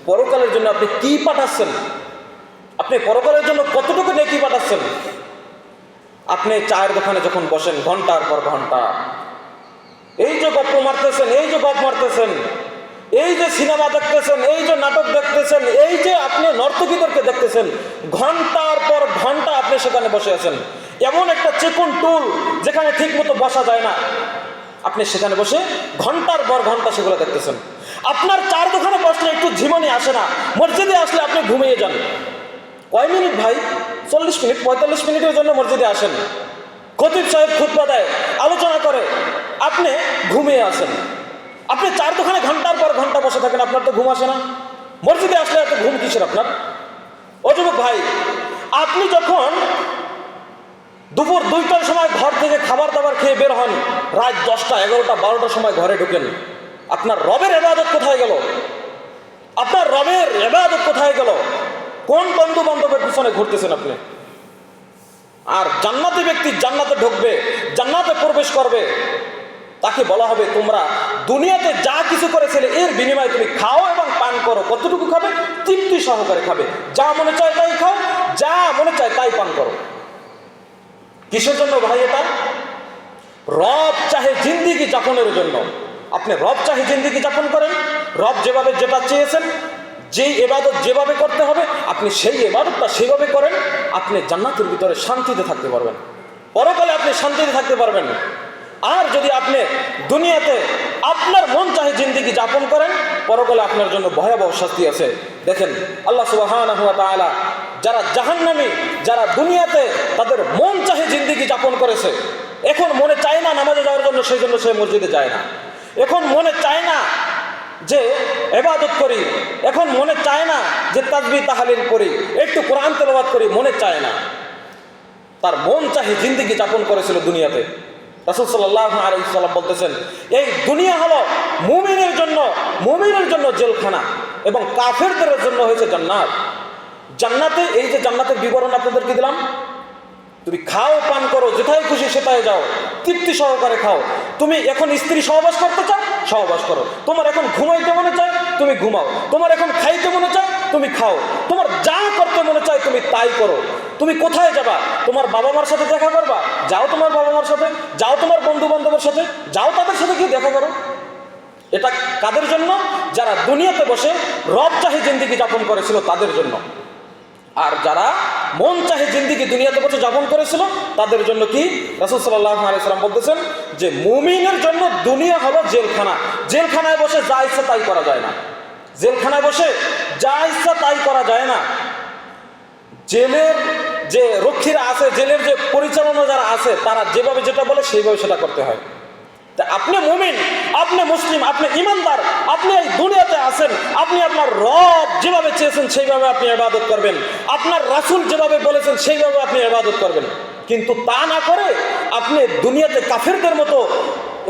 পরকালের জন্য আপনি কি পাঠাচ্ছেন? আপনি পরকালের জন্য কতটুকু নেকি পাঠাচ্ছেন? আপনি চায়ের দোকানে যখন বসেন ঘন্টার পর ঘন্টা, এই যে গপ্প মারতেছেন, এই যে গপ মারতেছেন, এই যে সিনেমা দেখতেছেন, এই যে নাটক দেখতেছেন, এই যে আপনি নর্তকীদেরকে দেখতেছেন, ঘন্টার পর ঘন্টা আপনি সেখানে বসে আছেন। এমন একটা চিকন টুল যেখানে ঠিক মতো বসা যায় না, আপনি সেখানে বসে ঘন্টার পর ঘন্টা সেগুলো দেখতেছেন। আপনার চার দোকানে বসলে একটু ঝিমানি আসে না? মসজিদে আসলে আপনি ঘুমিয়ে যান। কয় মিনিট ভাই? 40 মিনিট 45 মিনিটের জন্য মসজিদে আসেন, খতিব সাহেব খুতবা দেয়, আলোচনা করে, আপনি ঘুমিয়ে আসেন। আপনি চার দোকানে ঘন্টার পর ঘন্টা বসে থাকেন, আপনার তো ঘুম আসে না? মসজিদে আসলে এত ঘুম কিসের আপনার? ও যুবক ভাই, আপনি যখন দুপুর 2টার সময় ঘর থেকে খাবার দাবার খেয়ে বের হন, রাত 10টা 11টা 12টার সময় ঘরে ঢুকেন, আপনার রবের ইবাদত কোথায় গেল? আপনার রবের ইবাদত কোথায় গেল? কোন বন্ধু বান্ধবের পিছনে ঘুরতেছেন আপনি? আর জান্নাতি ব্যক্তি জান্নাতে ঢুকবে, জান্নাতে প্রবেশ করবে, তাকে বলা হবে তোমরা দুনিয়াতে যা কিছু করেছিলে এর বিনিময়ে তুমি খাও এবং পান করো। কতটুকু খাবে? তৃপ্তি সহকারে খাবে। যা মনে চায় তাই খাও, যা মনে চায় তাই পান করো। কিসের জন্য ভাই এটা? রব চাহে জিন্দিগি যাপনের জন্য। আপনি রব চাহে জিন্দিগি যাপন করেন, রব যেভাবে যেটা চেয়েছেন, যেই ইবাদত যেভাবে করতে হবে আপনি সেই ইবাদতটা সেভাবে করেন, আপনি জান্নাতের ভিতরে শান্তিতে থাকতে পারবেন, পরকালে আপনি শান্তিতে থাকতে পারবেন। আর যদি আপনি দুনিয়াতে আপনার মন চাহে জিন্দিগি যাপন করেন, পরকালে আপনার জন্য ভয়াবহ শাস্তি আছে। দেখেন আল্লাহ সুবহানাহু ওয়া তাআলা যারা জাহান্নামী, যারা দুনিয়াতে তাদের মন চাহে জিন্দিগি যাপন করেছে, এখন মনে চায় না নামাজে যাওয়ার জন্য, সেই জন্য সে মসজিদে যায় না। এখন মনে চায় না যে ইবাদত করি, এখন মনে চায় না যে তাসবিহ তাহলিল করি, একটু কোরআন তেলাওয়াত করি, মনে চায় না। তার মন চাহে জিন্দিগি যাপন করেছিল দুনিয়াতে। রাসূল সাল্লাল্লাহু আলাইহি ওয়াসাল্লাম বলতেছেন, এই দুনিয়া হলো মুমিনের জন্য জেলখানা এবং কাফেরদের জন্য হয়েছে জান্নাত। জান্নাতে, এই যে জান্নাতের বিবরণ আপনাদেরকে দিলাম, তুমি খাও পান করো, যেথায় খুশি সেটায় যাও, তৃপ্তি সহকারে খাও। তুমি এখন স্ত্রী সহবাস করতে চাও, সহবাস করো। তোমার এখন ঘুমাইতে মনে চায়, তুমি ঘুমাও। তোমার এখন খাইতে মনে চায়, তুমি খাও। তোমার যা করতে মনে চায় তুমি তাই করো। তুমি কোথায় যাবা? তোমার বাবা মার সাথে দেখা করবা, যাও তোমার বাবা মার সাথে, যাও তোমার বন্ধু বান্ধবের সাথে, যাও তাদের সাথে গিয়ে দেখা করো। এটা কাদের জন্য? যারা দুনিয়াতে বসে রব চাহে জিন্দিগি যাপন করেছিল তাদের জন্য। আর যারা মন চাহে জিন্দিগি দুনিয়াতে বসে যাপন করেছিল তাদের জন্য কি? রাসূল সাল্লাল্লাহু আলাইহি ওয়াসাল্লাম বলতেছেন যে মুমিনের জন্য দুনিয়া হলো জেলখানা। জেলখানায় বসে যা ইচ্ছা তাই করা যায় না। জেলখানায় বসে যা ইচ্ছা তাই করা যায় না। জেলের যে রক্ষীরা আছে, জেলের যে পরিচালনা যারা আছে, তারা যেভাবে যেটা বলে সেইভাবে সেটা করতে হয়। তা আপনি মুমিন, আপনি মুসলিম, আপনি ইমানদার, আপনি এই দুনিয়াতে আছেন, আপনি আপনার রব যেভাবে চেয়েছেন সেইভাবে আপনি ইবাদত করবেন, আপনার রাসূল যেভাবে বলেছেন সেইভাবে আপনি ইবাদত করবেন। কিন্তু তা না করে আপনি দুনিয়াতে কাফেরদের মতো,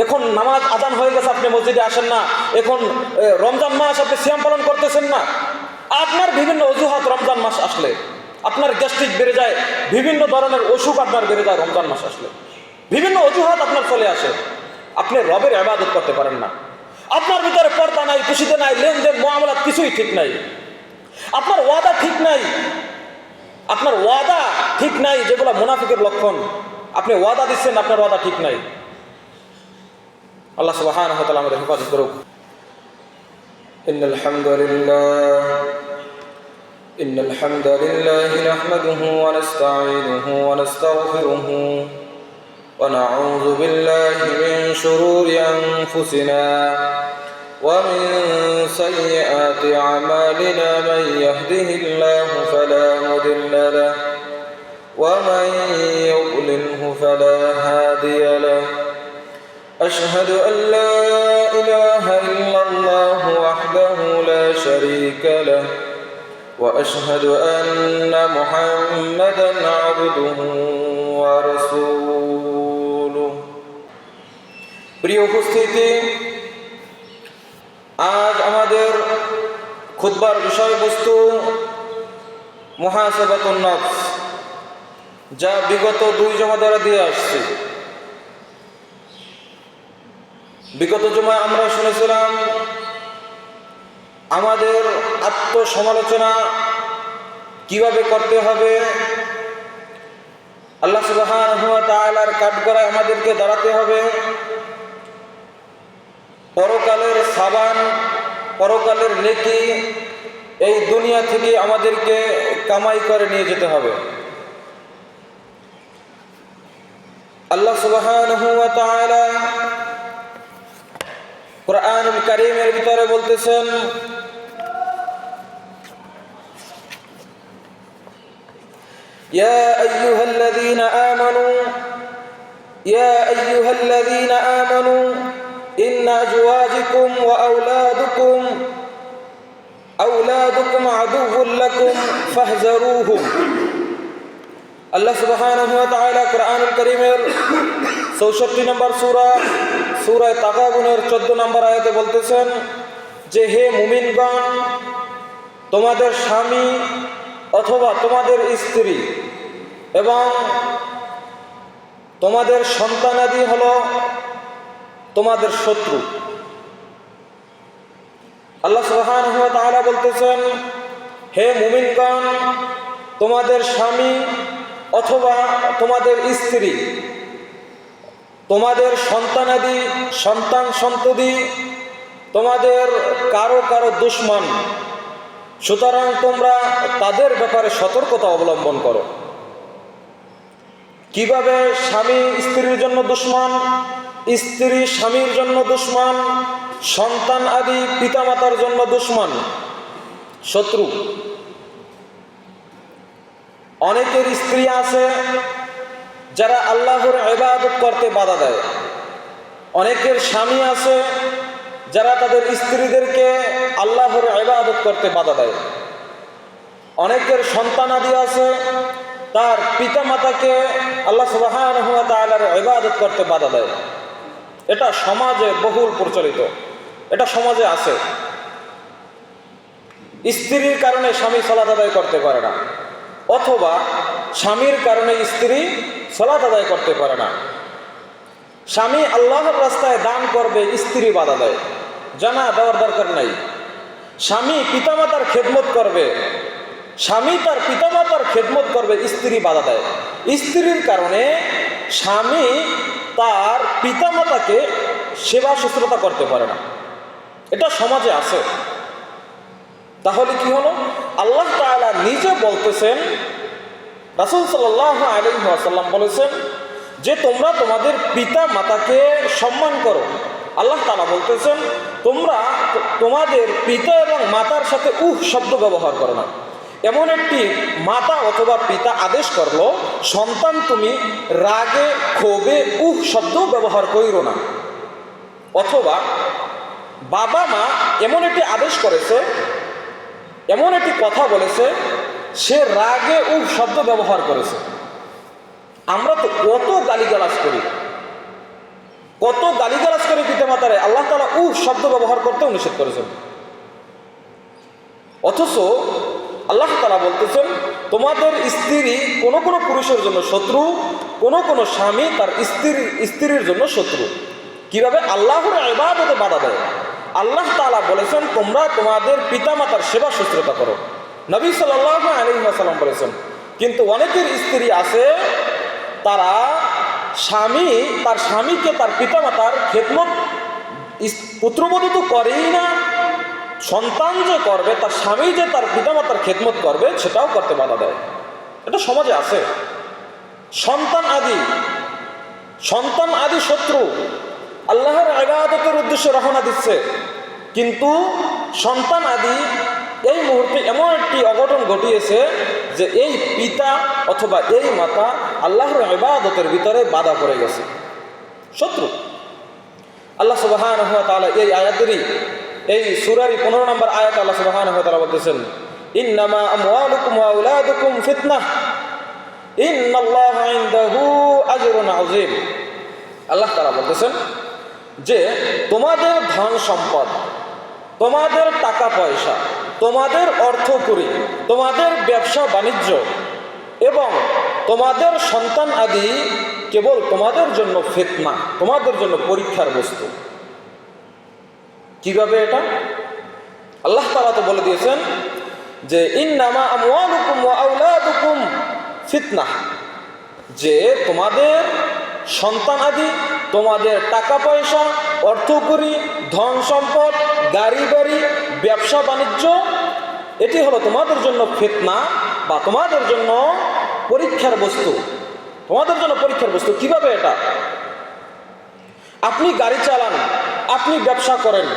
এখন নামাজ আজান হয়ে গেছে আপনি মসজিদে আসেন না, এখন রমজান মাস আপনি সিয়াম পালন করতেছেন না, আপনার বিভিন্ন অজুহাত, রমজান মাস আসলে আপনার গ্যাস্ট্রিক বেড়ে যায়, বিভিন্ন ধরনের অসুখ আপনার বেড়ে যায়, রমজান মাস আসলে বিভিন্ন অজুহাত আপনার চলে আসে, আপনি রবের ইবাদত করতে পারেন না। আপনার ভিতরে পর্দা নাই, খুশিতে নাই, লেনদেন মুআমালাত কিছুই ঠিক নাই, আপনার ওয়াদা ঠিক নাই, আপনার ওয়াদা ঠিক নাই, যেগুলো মুনাফিকের লক্ষণ। আপনি ওয়াদা দিচ্ছেন, আপনার ওয়াদা ঠিক নাই। আল্লাহ সুবহানাহু ওয়া তাআলা আমাদের হেফাজত করুক। ইন্নাল হামদালিল্লাহি নাহমাদুহু ওয়া নাস্তাঈনুহু ওয়া নাস্তাগফিরুহু ونعوذ بالله من شرور أنفسنا ومن سيئات أعمالنا من يهده الله فلا مضل له ومن يضلله فلا هادي له أشهد أن لا إله إلا الله وحده لا شريك له وأشهد أن محمدا عبده ورسوله। প্রিয় উপস্থিতি, আজ আমাদের খুতবার বিষয়বস্তু মুহাসাবাতুন নফস, যা বিগত 2 জমা দ্বারা দিয়ে আসছি। বিগত জুমায় আমরা শুনেছিলাম আমাদের আত্মসমালোচনা কিভাবে করতে হবে, আল্লাহ সুবহানাহু ওয়া তাআলার কাঠগড়ায় আমাদেরকে দাঁড়াতে হবে, পরকালের সাবান, পরকালের নেকি এই দুনিয়া থেকে আমাদেরকে কামাই করে নিয়ে যেতে হবে। আল্লাহ সুবহানাহু ওয়া তাআলা কুরআনুল কারীমের ভিতরে বলতেছেন, ইয়া আইয়ুহাল্লাযীনা আমানু ইন্না আজওয়াজাকুম ওয়া আওলাদুকুম আদুউল লাকুম ফাহযারুহুম। আল্লাহ সুবহানাহু ওয়া তাআলা কুরআনুল কারীমের 64 নম্বর সূরা তাগাবুনের 14 নম্বর আয়াতে বলতেছেন যে, হে মুমিনগণ, তোমাদের স্বামী অথবা তোমাদের স্ত্রী এবং তোমাদের সন্তানাদি হলো তোমাদের শত্রু। আল্লাহ সুবহানাহু ওয়া তাআলা বলতেছেন, হে মুমিনগণ, তোমাদের স্বামী অথবা তোমাদের স্ত্রী, তোমাদের সন্তানাদি, সন্তান সন্ততি তোমাদের কারো কারো দুশমন, সুতরাং তোমরা তাদের ব্যাপারে সতর্কতা অবলম্বন করো। কিভাবে স্বামী স্ত্রীর জন্য দুশমন, স্ত্রী স্বামীর জন্য দুশমন, সন্তান আদি পিতামাতার জন্য দুশমন, শত্রু। অনেকের স্ত্রী আছে যারা আল্লাহর ইবাদত করতে বাধা দেয়, অনেকের স্বামী আছে যারা তাদের স্ত্রীদেরকে আল্লাহর ইবাদত করতে বাধা দেয়, অনেকের সন্তানাদি আছে তার পিতামাতাকে আল্লাহ সুবহানাহু ওয়া তাআলার ইবাদত করতে বাধা দেয়। এটা সমাজে বহুল প্রচলিত, এটা সমাজে আছে। স্ত্রীর কারণে স্বামী সালাত আদায় করতে পারে না, অথবা স্বামীর কারণে স্ত্রী সালাত আদায় করতে পারে না। স্বামী আল্লাহর রাস্তায় দান করবে, স্ত্রী বাধা দেয়, জানা দেওয়ার দরকার নাই। স্বামী পিতামাতার খেদমত করবে, স্বামী তার পিতামাতার খেদমত করবে, স্ত্রী বাধা দেয়। স্ত্রীর কারণে স্বামী তার পিতামাতাকে সেবা শুশ্রূষা করতে পারে না, এটা সমাজে আছে। তাহলে কি হলো? আল্লাহ তাআলা নিজে বলতেছেন, রাসূল সাল্লাল্লাহু আলাইহি ওয়াসাল্লাম বলেছেন যে তোমরা তোমাদের পিতা মাতাকে সম্মান করো। আল্লাহ তাআলা বলতেছেন তোমরা তোমাদের পিতা এবং মাতার সাথে শব্দ ব্যবহার করো না। এমন একটি মাতা অথবা পিতা আদেশ করলো, সন্তান তুমি রাগে ক্ষোভে শব্দ ব্যবহার করিও না। অথবা বাবা মা এমন একটি আদেশ করেছে, এমন একটি কথা বলেছে, সে রাগে শব্দ ব্যবহার করেছে। আমরা তো কত গালিগালাজ করি, কত গালিগালাজ করে পিতামাতারে আল্লাহ তাআলা শব্দ ব্যবহার করতেও নিষেধ করেছেন। অথচ আল্লাহ তাআলা বলতেছেন তোমাদের স্ত্রী কোনো কোনো পুরুষের জন্য শত্রু, কোনো কোনো স্বামী তার স্ত্রীর জন্য শত্রু। কিভাবে? আল্লাহর ইবাদতে বাধা দেয়। আল্লাহ তাআলা বলেছেন তোমরা তোমাদের পিতামাতার সেবা শুশ্রূষা করো, নবী সাল্লাল্লাহু আলাইহি ওয়াসাল্লাম বলেছেন। কিন্তু অনেকের স্ত্রী আছে তারা তার স্বামীকে তার পিতামাতার খেদমত, পুত্রবধূ তো করেই না, সন্তান যে করবে, তার স্বামী যে তার পিতামাতার খেদমত করবে সেটাও করতে বাধা দেয়। এটা সমাজে আছে। সন্তান আদি শত্রু, আল্লাহর ইবাদতের উদ্দেশ্যে রওনা দিচ্ছে, কিন্তু সন্তান আদি এই মুহূর্তে এমন একটি অঘটন ঘটিয়েছে যে এই পিতা অথবা এই মাতা আল্লাহর ইবাদতের ভিতরে বাধা পড়ে গেছে, শত্রু। আল্লাহ সুবহানাহু ওয়া তাআলা এই আয়াতেরই, এই সূরার 15 নম্বর আয়াত আল্লাহ সুবহানাহু ওয়া তাআলা বলতেছেন, ইন্নামা আমওয়ালুকুম ওয়া আওলাদুকুম ফিতনাহ ইন্নাল্লাহা ইনদাহু আজরুন আযীম। আল্লাহ তাআলা বলতেছেন যে তোমাদের ধন সম্পদ, তোমাদের টাকা পয়সা, তোমাদের অর্থকড়ি, তোমাদের ব্যবসা বাণিজ্য এবং তোমাদের সন্তান আদি কেবল তোমাদের জন্য ফিতনা, তোমাদের জন্য পরীক্ষার বস্তু। কিভাবে এটা? আল্লাহ তাআলা তো বলে দিয়েছেন যে ইন্নামা আমওয়ালুকুম ওয়া আওলাদুকুম ফিতনাহ, যে তোমাদের সন্তান আদি, তোমাদের টাকা পয়সা, অর্থকড়ি, ধন সম্পদ, গাড়ি বাড়ি, ব্যবসা বাণিজ্য, এটি হলো তোমাদের জন্য ফিতনা বা তোমাদের জন্য পরীক্ষার বস্তু। তোমাদের জন্য পরীক্ষার বস্তু। কিভাবে এটা? আপনি গাড়ি চালান, আপনি ব্যবসা করেন,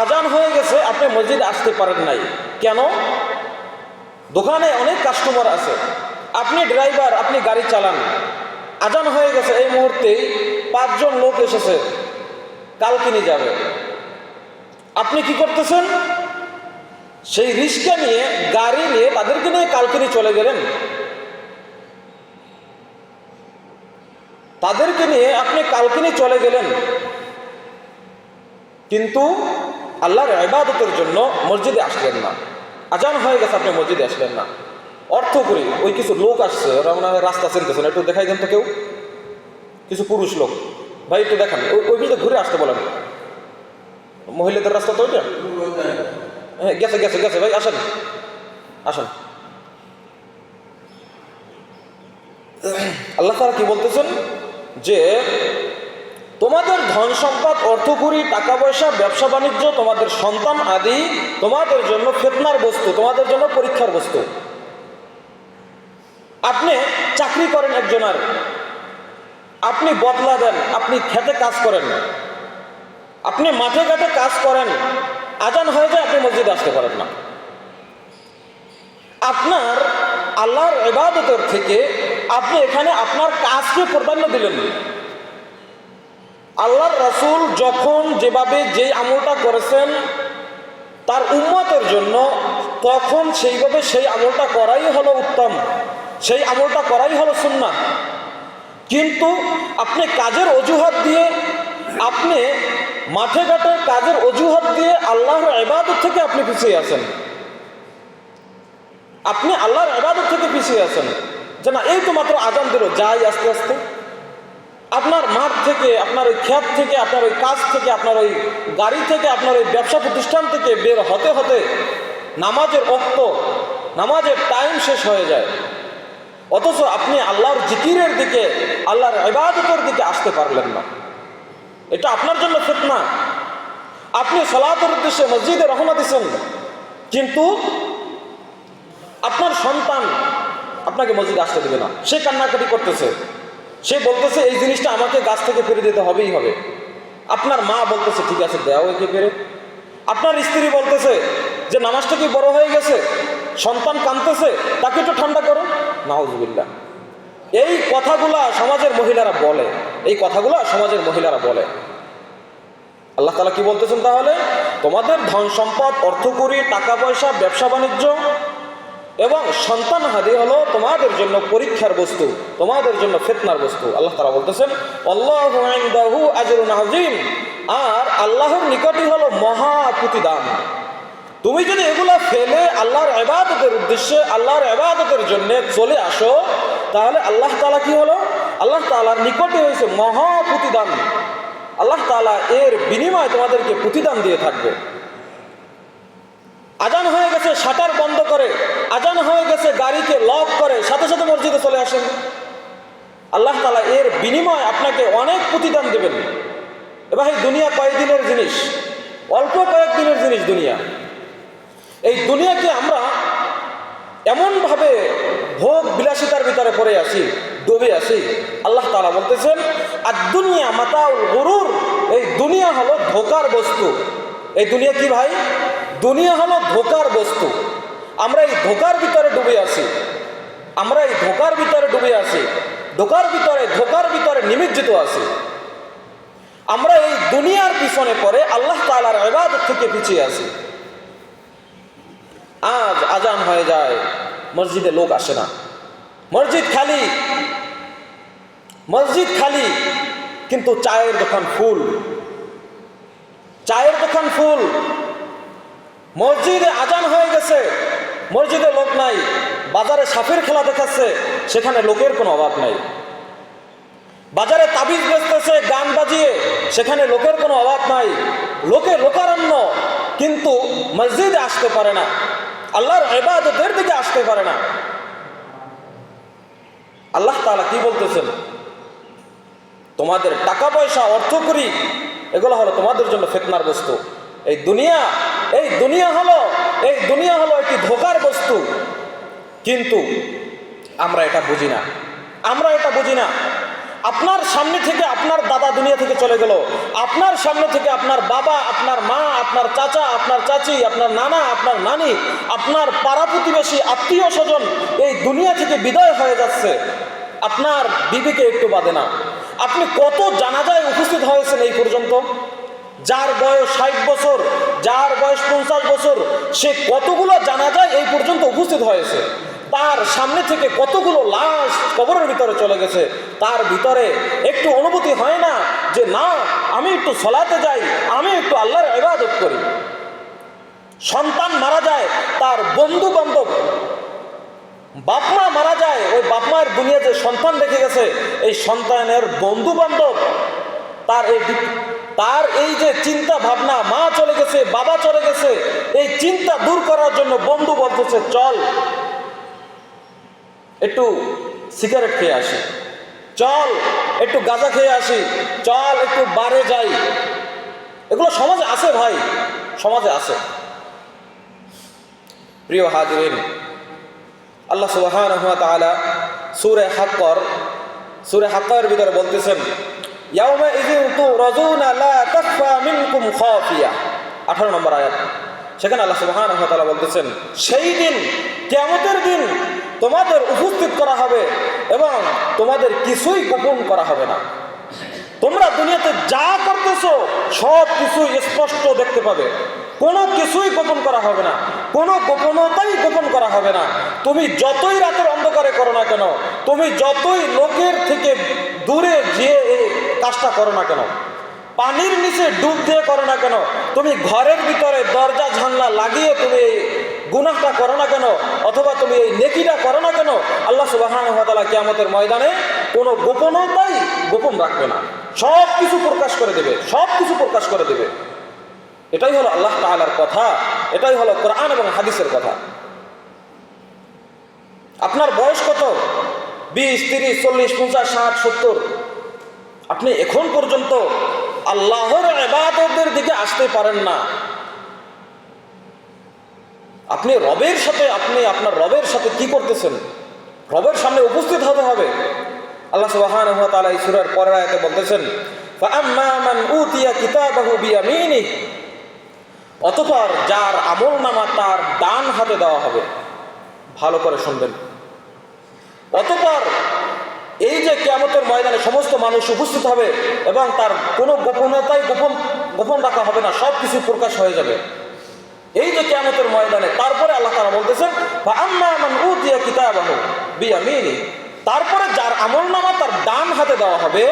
আজান হয়ে গেছে, আপনি মসজিদে আসতে পারেন নাই কেন? দোকানে অনেক কাস্টমার আছে, আপনি ড্রাইভার, আপনি গাড়ি চালান, আজান হয়ে গেছে, এই মুহূর্তেই 5 জন লোক এসেছে কালকিনি যাবে, আপনি কি করতেছেন? সেই রিস্কা নিয়ে, গাড়ি নিয়ে, তাদেরকে নিয়ে কালকিনি চলে গেলেন। তাদেরকে নিয়ে আপনি কালকিনি চলে গেলেন, কিন্তু আল্লাহর ইবাদতের জন্য মসজিদে আসলেন না। আজান হয়ে গেছে, আপনি মসজিদে আসলেন না। অর্থ করি ওই কিছু লোক আসছে, ওরা মনে হয় রাস্তা চিনতেছেন, একটু দেখাই দেন তো কেউ, কিছু পুরুষ লোক, ভাই একটু দেখান, ওই পিছনে ঘুরে আসতে বলেন। মহিলাদের রাস্তা তো ওইটা? হ্যাঁ, গেছে গেছে গেছে ভাই, আসেন আসেন। আল্লাহ তাআলা কি বলতেছেন? যে তোমাদের ধন সম্পদ, অর্থকড়ি, টাকা পয়সা, ব্যবসা বাণিজ্য, তোমাদের সন্তান আদি তোমাদের জন্য ফিতনার বস্তু, তোমাদের জন্য পরীক্ষার বস্তু। আপনি চাকরি করেন একজনের, আপনি বদলা দেন, আপনি খেতে কাজ করেন, আপনি মাঠে ঘাটে কাজ করেন, আজান হয়ে যায়, আপনি মসজিদে আসতে পারেন না। আপনার আল্লাহর ইবাদতের থেকে আপনি এখানে আপনার কাজকে প্রাধান্য দিলেন। আল্লাহর রাসূল যখন যেভাবে যে আমলটা করেছেন তার উম্মতের জন্য, তখন সেইভাবে সেই আমলটা করাই হলো উত্তম, সেই আমলটা করাই হলো সুন্নাহ। কিন্তু আপনি কাজের অজুহাত দিয়ে, আপনি মাঠে ঘাটে কাজের অজুহাত দিয়ে আল্লাহর ইবাদত থেকে আপনি পিছিয়ে আছেন। আপনি আল্লাহর ইবাদত থেকে পিছিয়ে আছেন, যে না এই তো মাত্র আজান দিল, যাই আস্তে আস্তে। আপনার মাঠ থেকে, আপনার ওই ক্ষেত থেকে, আপনার ওই কাজ থেকে, আপনার ওই গাড়ি থেকে, আপনার ওই ব্যবসা প্রতিষ্ঠান থেকে বের হতে হতে নামাজের ওয়াক্ত, নামাজের টাইম শেষ হয়ে যায়, অথচ আপনি আল্লাহর জিকিরের দিকে, আল্লাহর ইবাদতের দিকে আসতে পারলেন না। এটা আপনার জন্য ফিতনা। আপনি সালাতের উদ্দেশ্যে মসজিদে রওনা দিয়েছেন, কিন্তু আপনার সন্তান আপনাকে মসজিদে আসতে দেবে না, সে কান্নাকাটি করতেছে, সে বলতেছে এই জিনিসটা আমাকে গাছ থেকে ফেলে দিতে হবেই হবে। আপনার মা বলতেছে ঠিক আছে দেও একে ফেরে। আপনার স্ত্রী বলতেছে যে নামাজটা কি বড় হয়ে গেছে, সন্তান কাঁদতেছে, তাকে একটু ঠান্ডা করো। নাউজুবিল্লাহ। এই কথাগুলা সমাজের মহিলারা বলে, এই কথাগুলা সমাজের মহিলারা বলে। আল্লাহ তাআলা কি বলতেছেন তাহলে? তোমাদের ধন সম্পদ, অর্থকড়ি, টাকা পয়সা, ব্যবসা বাণিজ্য এবং সন্তান হাদি হলো তোমাদের জন্য পরীক্ষার বস্তু, তোমাদের জন্য ফিতনার বস্তু। আল্লাহ তাআলা বলতেছেন আল্লাহু ইনদাহু আজরুন আযীম, আর আল্লাহর নিকটই হলো মহা প্রতিদান। তুমি যদি এগুলা ফেলে আল্লাহর ইবাদতের উদ্দেশ্যে, আল্লাহর ইবাদতের জন্য চলে আসো, তাহলে আল্লাহ তাআলা কি হলো? আল্লাহ তাআলার নিকটে হয়েছে মহা প্রতিদান। আল্লাহ তাআলা এর বিনিময়ে তোমাদেরকে প্রতিদান দিয়ে থাকবে। আজান হয়ে গেছে শাটার বন্ধ করে, আজান হয়ে গেছে গাড়িকে লক করে সাথে সাথে মসজিদে চলে আসেন, আল্লাহ তাআলা এর বিনিময়ে আপনাকে অনেক প্রতিদান দেবেন। এবার এই দুনিয়া কয়েকদিনের জিনিস, অল্প কয়েকদিনের জিনিস দুনিয়া। এই দুনিয়াকে আমরা এমনভাবে ভোগ বিলাসিতার ভিতরে পড়ে আসি, ডুবে আসি। আল্লাহ তাআলা বলতেছেন আর দুনিয়া মাতাউল গুরুর, এই দুনিয়া হলো ধোঁকার বস্তু। এই দুনিয়া কি ভাই? দুনিয়া হলো ধোঁকার বস্তু। আমরা এই ধোঁকার ভিতরে ডুবে আছি, আমরা এই ধোঁকার ভিতরে ডুবে আছি, ধোঁকার ভিতরে নিমজ্জিত আছি। আমরা এই দুনিয়ার পিছনে পড়ে আল্লাহ তাআলার ইবাদত থেকে পিছিয়ে আছি। আজ আজান হয়ে যায়, মসজিদে লোক আসে না, মসজিদ খালি, মসজিদ খালি, কিন্তু চায়ের দোকান ফুল, চায়ের দোকান ফুল। মসজিদে আজান হয়ে গেছে, মসজিদে লোক নাই। বাজারে সাপের খেলা দেখাচ্ছে, সেখানে লোকের কোনো অভাব নাই। বাজারে তাবিজ বেচতেছে গান বাজিয়ে, সেখানে লোকের কোনো অভাব নাই, লোকে লোকারণ্য, কিন্তু মসজিদে আসতে পারে না, আল্লাহর ইবাদতের দিকে আসতে পারে না। আল্লাহ তাআলা কি বলতেছেন? তোমাদের টাকা পয়সা অর্থকরী এগুলো হলো তোমাদের জন্য ফিতনার বস্তু। এই দুনিয়া হলো একটি ধোঁকার বস্তু। কিন্তু আমরা এটা বুঝি না। আপনার সামনে থেকে আপনার দাদা দুনিয়া থেকে চলে গেল, আপনার সামনে থেকে আপনার বাবা, আপনার মা, আপনার চাচা, আপনার চাচি, আপনার নানা, আপনার নানি, আপনার পাড়া প্রতিবেশী, আত্মীয় স্বজন এই দুনিয়া থেকে বিদায় হয়ে যাচ্ছে। আপনার বিবিকে একটু বাদে না, আপনি কত জানাজায় উপস্থিত হয়েছেন এই পর্যন্ত? যার বয়স 60 বছর, যার বয়স 50 বছর, সে কতগুলো জানাজায় এই পর্যন্ত উপস্থিত হয়েছে। তার সামনে থেকে কতগুলো লাশ কবরের ভিতরে চলে গেছে। তার ভিতরে একটু অনুভূতি হয় না যে না, আমি একটু সালাতে যাই, আমি একটু আল্লাহর ইবাদত করি? সন্তান মারা যায়, তার বন্ধু বান্ধব, বাপমা মারা যায়, ওই বাপমার দুনিয়া যে সন্তান রেখে গেছে, এই সন্তানের বন্ধু বান্ধব তার এই যে চিন্তা ভাবনা, মা চলে গেছে, বাবা চলে গেছে, এই চিন্তা দূর করার জন্য বন্ধু বলতেছে চল একটু সিগারেট খেয়ে আসি, চল একটু গাঁজা খেয়ে আসি, চল একটু বারে যাই। এগুলো সমাজে আছে ভাই, সমাজে আছে। প্রিয় হাজিরিন, আল্লাহ সুবহানাহু ওয়া তাআলা সূরা হাক্কর ভিতরে বলতেছেন ইয়াউমা ইযিন তুরাজুনা লা তাখফা মিনকুম খাফিয়া, 18 নম্বর আয়াত। সেখানে আল্লাহ সুবহানাহু ওয়া তাআলা বলতেছেন সেই দিন, কিয়ামতের দিন তোমাদের উপস্থিত করা হবে এবং তোমাদের কিছুই গোপন করা হবে না। তোমরা দুনিয়াতে যা করতেছো সব কিছুই স্পষ্ট দেখতে পাবে, কোনো কিছুই গোপন করা হবে না, কোনো গোপনতাই গোপন করা হবে না। তুমি যতই রাতের অন্ধকারে করো না কেন, তুমি যতই লোকের থেকে দূরে গিয়ে এই কাজটা করো না কেন, পানির নিচে ডুব দিয়ে করো না কেন, তুমি ঘরের ভিতরে দরজা জানলা লাগিয়ে তুমি এই গুনাহটা করো না কেন, অথবা তুমি এই নেকিটা করো না কেন, আল্লাহ সুবহানাহু ওয়া তাআলা কিয়ামতের ময়দানে কোনো গোপনতাই গোপন রাখবে না, সব কিছু প্রকাশ করে দেবে। এটাই হলো আল্লাহ তাআলার কথা, এটাই হলো কোরআন এবং হাদিসের কথা। আপনার বয়স কত? 20, 30, 40, 50, 60, 70, আপনি এখন পর্যন্ত আল্লাহর ইবাদতের দিকে আসতে পারেন না। আপনি আপনার রবের সাথে কি করতেছেন? রবের সামনে উপস্থিত হতে হবে। আল্লাহ সুবহানাহু ওয়া তাআলা এই সূরার পরের আয়াতে বলতেছেন ফাআম্মা মান উতিয়া কিতাবাহু বিয়ামিনিহি, অতঃপর যার আমলনামা তার ডান হাতে দেওয়া হবে। ভালো করে শুনবেন। অতঃপর এই যে কিয়ামতের ময়দানে সমস্ত মানুষ উপস্থিত হবে এবং তার কোনো গোপনতাই গোপন রাখা হবে না, সব কিছু প্রকাশ হয়ে যাবে এই যে কিয়ামতের ময়দানে। তারপরে আল্লাহ তাআলা বলতেছেন ফাআম্মা মান উতিয়া কিতাবাহু বিয়ামিনিহি, তারপরে যার আমলনামা তার ডান হাতে দেওয়া হবে,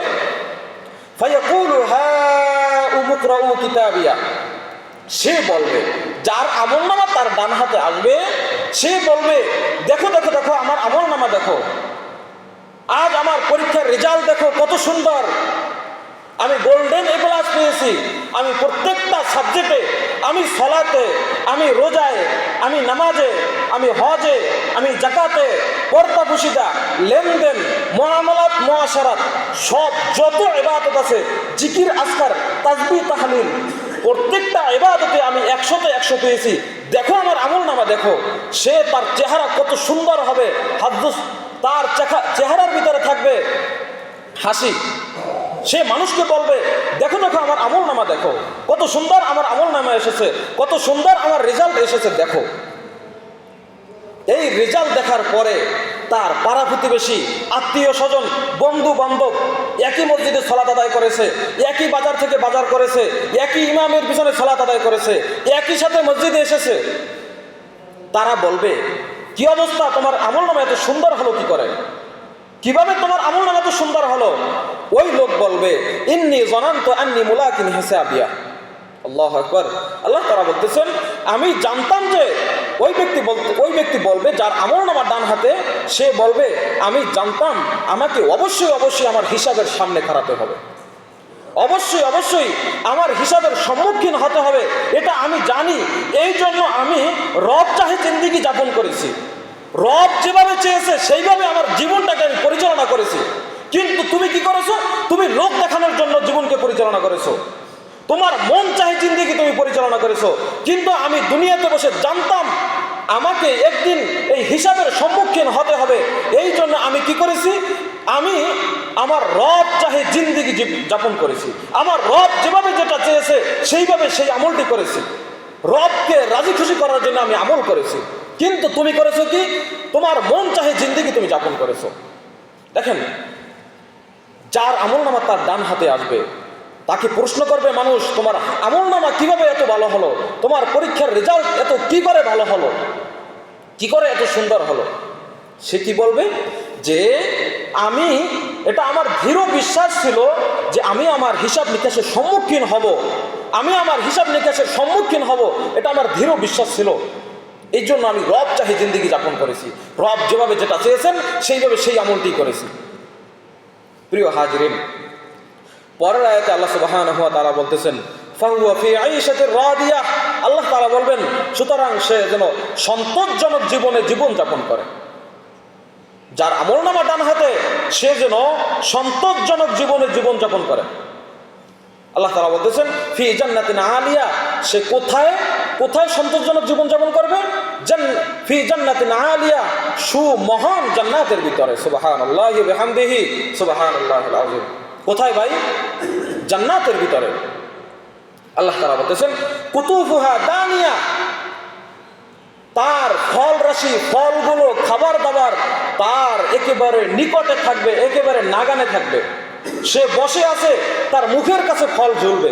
ফায়াকুলু হাউমুকরাউ কিতাবিয়া, সে বলবে, যার আমলনামা তার ডান হাতে আসবে সে বলবে দেখো দেখো দেখো আমার আমলনামা দেখো, আজ আমার পরীক্ষার রেজাল্ট দেখো কত সুন্দর, আমি গোল্ডেন এ প্লাস পেয়েছি, আমি প্রত্যেকটা সাবজেক্টে, আমি সালাতে, আমি রোজায়, আমি নামাজে, আমি হজে, আমি যাকাতে, কর্তা পুশিদা, লেনদেন, মুআমালাত, মুআশারাত, সব যত ইবাদত আছে, জিকির, আজকার, তাসবিহ, তাহলিল, প্রত্যেকটা ইবাদতে আমি 100তে 100 পেয়েছি, দেখো আমার আমলনামা দেখো। সে তার চেহারা কত সুন্দর হবে, তার চেহারার ভিতরে থাকবে হাসি, সে মানুষকে বলবে দেখো দেখো আমার আমলনামা দেখো, কত সুন্দর আমার আমলনামা এসেছে, কত সুন্দর আমার রেজাল্ট এসেছে দেখো। এই রেজাল্ট দেখার পরে তার পাড়া প্রতিবেশী, আত্মীয় স্বজন, বন্ধু বান্ধব একই মসজিদে সালাত আদায় করেছে, একই বাজার থেকে বাজার করেছে, একই ইমামের পিছনে সালাত আদায় করেছে, একই সাথে মসজিদে এসেছে, তারা বলবে কি অবস্থা, তোমার আমলনামা এত সুন্দর হলো কি করে, কিভাবে তোমার আমলনামা এত সুন্দর হলো? ওই লোক বলবে ইন্নী যানানতু আন্নী মুলাকিন হিসাবিয়া। আল্লাহু আকবার। আল্লাহ তাআলা বলতেছেন আমি জানতাম যে ওই ব্যক্তি বলবে যার আমলনামা ডান হাতে, সে বলবে আমি জানতাম আমাকে অবশ্যই আমার হিসাবের সামনে খাড়াতে হবে, অবশ্যই আমার হিসাবের সম্মুখীন হতে হবে, এটা আমি জানি। এই জন্য আমি রব চাহে জিন্দেগি যাপন করেছি, রব যেভাবে চেয়েছে সেইভাবে আমার জীবনটাকে আমি পরিচালনা করেছি। কিন্তু তুমি কি করেছো? তুমি লোক দেখানোর জন্য জীবনকে পরিচালনা করেছো, তোমার মন চাহে জিন্দেগি তুমি পরিচালনা করেছো। কিন্তু আমি দুনিয়াতে বসে জানতাম আমাকে একদিন এই হিসাবের সম্মুখীন হতে হবে, এই জন্য আমি কি করেছি? আমি আমার রব চাহে জিন্দেগি যাপন করেছি, আমার রব যেভাবে যেটা চেয়েছে সেইভাবে সেই আমলটি করেছি, রবকে রাজি খুশি করার জন্য আমি আমল করেছি। কিন্তু তুমি করেছো কি? তোমার মন চাহে জিন্দেগি তুমি যাপন করেছো। দেখেন, যার আমলনামা তার ডান হাতে আসবে, তাকে প্রশ্ন করবে মানুষ, তোমার আমলনামা কিভাবে এত ভালো হলো, তোমার পরীক্ষার রেজাল্ট এত কি করে ভালো হলো, কি করে এত সুন্দর হলো? সে কি বলবে? যে এটা আমার দৃঢ় বিশ্বাস ছিল যে আমি আমার হিসাব নিকাশের সম্মুখীন হব, এটা আমার দৃঢ় বিশ্বাস ছিল। এই জন্য আমি রব চাহে জিন্দেগি যাপন করেছি, রব যেভাবে যেটা চেয়েছেন সেইভাবে সেই আমলটি করেছি। প্রিয় হাজিরিন, পরের আয়াতে আল্লাহ সুবহানাহু ওয়া তাআলা বলতেছেন, ফাহুয়া ফি আইশাতির রাদিয়াহ, আল্লাহ তাআলা বলবেন সুতরাং সে যেন সন্তোষজনক জীবন যাপন করে। যার আমলনামা ডান হাতে, সে যেন সন্তোষজনক জীবন যাপন করে। আল্লাহ তাআলা বলতেছেন ফি জান্নাতিন আলিয়া, সে কোথায় সন্তোষজনক জীবন যাপন করবে? ফি জান্নাতিন আলিয়া, সুমহান জান্নাতের ভিতরে। সুবহানাল্লাহি ওয়া বিহামদিহি সুবহানাল্লাহিল আযীম। কোথায় ভাই? জান্নাতের ভিতরে। আল্লাহ তাআলা বলতেছেন কুতুফুহা দানিয়া, তার ফল রাশি, ফলগুলো, খাবার দাবার তার একেবারে নিকটে থাকবে, একেবারে নাগানে থাকবে। সে বসে আছে, তার মুখের কাছে ফল ঝুলবে,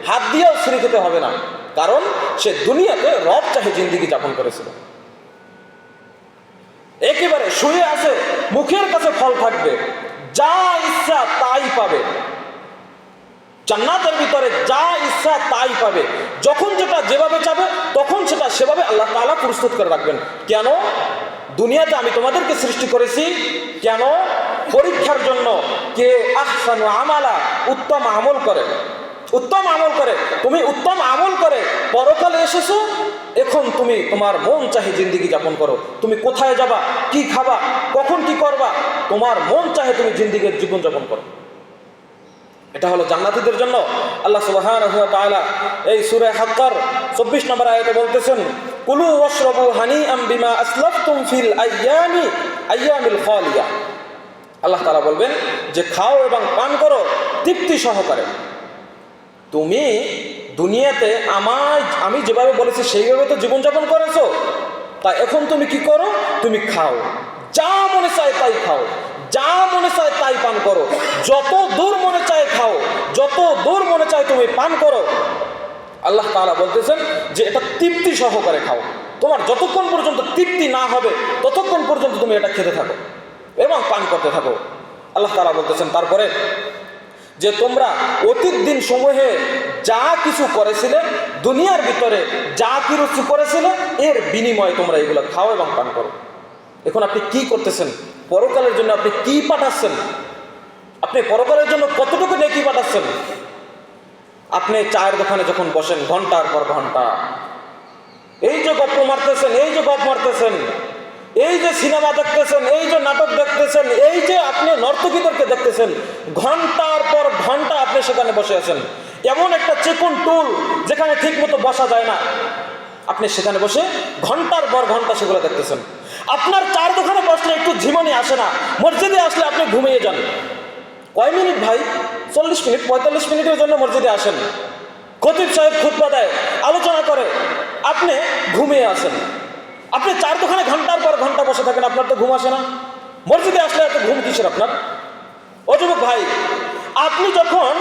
হাত দিয়েও ছুরি খেতে হবে না, কারণ সে দুনিয়াতে রব চাহে জিন্দেগি যাপন করেছিল। একেবারে শুয়ে আছে, মুখের কাছে ফল থাকবে, যা ইচ্ছা তাই পাবে। জান্নাতের ভিতরে যা ইচ্ছা তাই পাবে, যখন যেটা যেভাবে চাবে তখন সেটা সেভাবে আল্লাহ তাআলা প্রস্তুত করে রাখবেন। কেন? দুনিয়াতে আমি তোমাদেরকে সৃষ্টি করেছি কেন? পরীক্ষার জন্য। কে আহসানু আমালা, উত্তম আমল করে। তুমি উত্তম আমল করে পরকালে এসেছো, এখন তুমি তোমার মন চাহে জিন্দেগি যাপন করো। তুমি কোথায় যাবা, কি খাবা, কখন কি করবা, তোমার মন চাহে তুমি জিন্দেগির জীবন যাপন করো। এটা হলো জান্নাতীদের জন্য। আল্লাহ সুবহানাহু ওয়া তাআলা এই সূরা হাক্কার 24 নম্বর আয়াতে বলতেছেন কুলু ওয়াশরাবু হানিআম বিমা আসলাফতুম ফিল আইয়ামিল খালিয়া। আল্লাহ তাআলা বলবেন যে খাও এবং পান করো তৃপ্তি সহকারে। তুমি দুনিয়াতে আমি যেভাবে বলেছি সেইভাবে তো জীবনযাপন করেছো, তাই এখন তুমি কি করো? তুমি খাও, যা মনে চায় তাই খাও, যা মনে চায় তাই পান করো, যত দূর মনে চায় খাও, যত দূর মনে চায় তুমি পান করো। আল্লাহ তাআলা বলতেছেন যে এটা তৃপ্তি সহকারে খাও। তোমার যতক্ষণ পর্যন্ত তৃপ্তি না হবে ততক্ষণ পর্যন্ত তুমি এটা খেতে থাকো এবং পান করতে থাকো। আল্লাহ তাআলা বলতেছেন তারপরে যে তোমরা অতীত দিন সমূহে যা কিছু করেছিলে, দুনিয়ার ভিতরে যা কিছু করেছিলে, এর বিনিময়ে তোমরা এগুলো খাও এবং পান করো। এখন আপনি কি করতেছেন? পরকালের জন্য আপনি কি পাঠাচ্ছেন? আপনি পরকালের জন্য কতটুকু নেকি পাঠাচ্ছেন? আপনি চায়ের দোকানে যখন বসেন ঘন্টার পর ঘন্টা, এই যে গপ্প মারতেছেন, এই যে সিনেমা দেখতেছেন, এই যে নাটক দেখতেছেন, এই যে আপনি নর্তকীদেরকে দেখতেছেন, ঘন্টার পর ঘন্টা আপনি সেখানে বসে আছেন। এমন একটা চিকন টুল যেখানে ঠিক মতো বসা যায় না, আপনি সেখানে বসে ঘন্টার পর ঘন্টা সেগুলো দেখতেছেন। আপনার চার দোকানে বসলে একটু ঝিমানি আসে না? মসজিদে আসলে আপনি ঘুমিয়ে যান। কয় মিনিট ভাই? 40 মিনিট 45 মিনিটের জন্য মসজিদে আসেন, খতিব সাহেব খুতবা দেয়, আলোচনা করে, আপনি ঘুমিয়ে আসেন। আপনি চার দোকানে ঘন্টার পর ঘন্টা বসে থাকেন, আপনার তো ঘুম আসে না? মসজিদে আসলে এত ঘুম কিসের আপনার? ও যুবক ভাই, আপনি যখন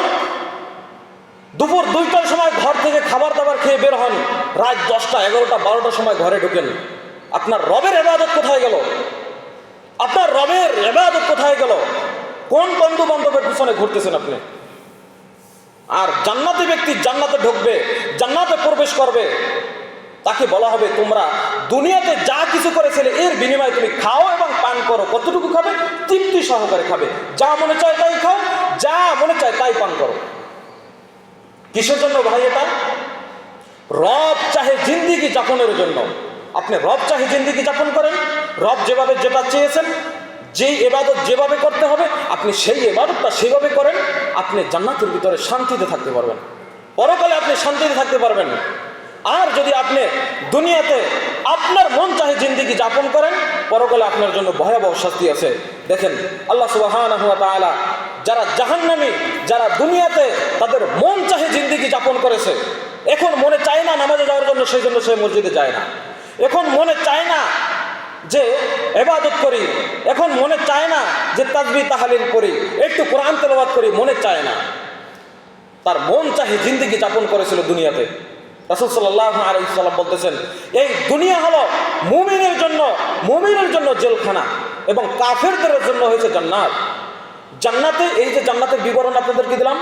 দুপুর 2টার সময় ঘর থেকে খাবার দাবার খেয়ে বের হন, রাত 10টা 11টা 12টার সময় ঘরে ঢুকেন, আপনার রবের ইবাদত কোথায় গেল? আপনার রবের ইবাদত কোথায় গেল? কোন বন্ধু বান্ধবের পিছনে ঘুরতেছেন আপনি? আর জান্নাতি ব্যক্তি জান্নাতে ঢুকবে, জান্নাতে প্রবেশ করবে, তাকে বলা হবে তোমরা দুনিয়াতে যা কিছু করেছিলে এর বিনিময়ে তুমি খাও এবং পান করো। কতটুকু খাবে? তৃপ্তি সহকারে খাবে। যা মনে চায় তাই খাও, যা মনে চায় তাই পান করো। কিসের জন্য ভাই? এটা রব চাহে জিন্দিগি যাপনের জন্য। আপনি রব চাহে জিন্দিগি যাপন করেন, রব যেভাবে যেটা চেয়েছেন, যেই ইবাদত যেভাবে করতে হবে আপনি সেই ইবাদতটা সেভাবে করেন, আপনি জান্নাতের ভিতরে শান্তিতে থাকতে পারবেন, পরকালে আপনি শান্তিতে থাকতে পারবেন। আর যদি আপনি দুনিয়াতে আপনার মন চাহে জিন্দিগি যাপন করেন, পরকালে আপনার জন্য ভয়াবহ শাস্তি আছে। দেখেন আল্লাহ সুবহানাহু ওয়া তাআলা যারা জাহান্নামী, যারা দুনিয়াতে তাদের মন চাহে জিন্দিগি যাপন করেছে, এখন মনে চায় না নামাজে যাওয়ার জন্য, সেই জন্য সে মসজিদে যায় না। এখন মনে চায় না যে ইবাদত করি, এখন মনে চায় না যে তাসবিহ তাহলিল করি, একটু কোরআন তেলাওয়াত করি, মনে চায় না। তার মন চাহে জিন্দিগি যাপন করেছিল দুনিয়াতে। রাসূল সাল্লাল্লাহু আলাইহি ওয়াসাল্লাম বলতেছেন, এই দুনিয়া হলো মুমিনের জন্য জেলখানা এবং কাফেরদের জন্য হয়েছে জান্নাত। জান্নাতে, এই যে জান্নাতের বিবরণ আপনাদেরকে দিলাম,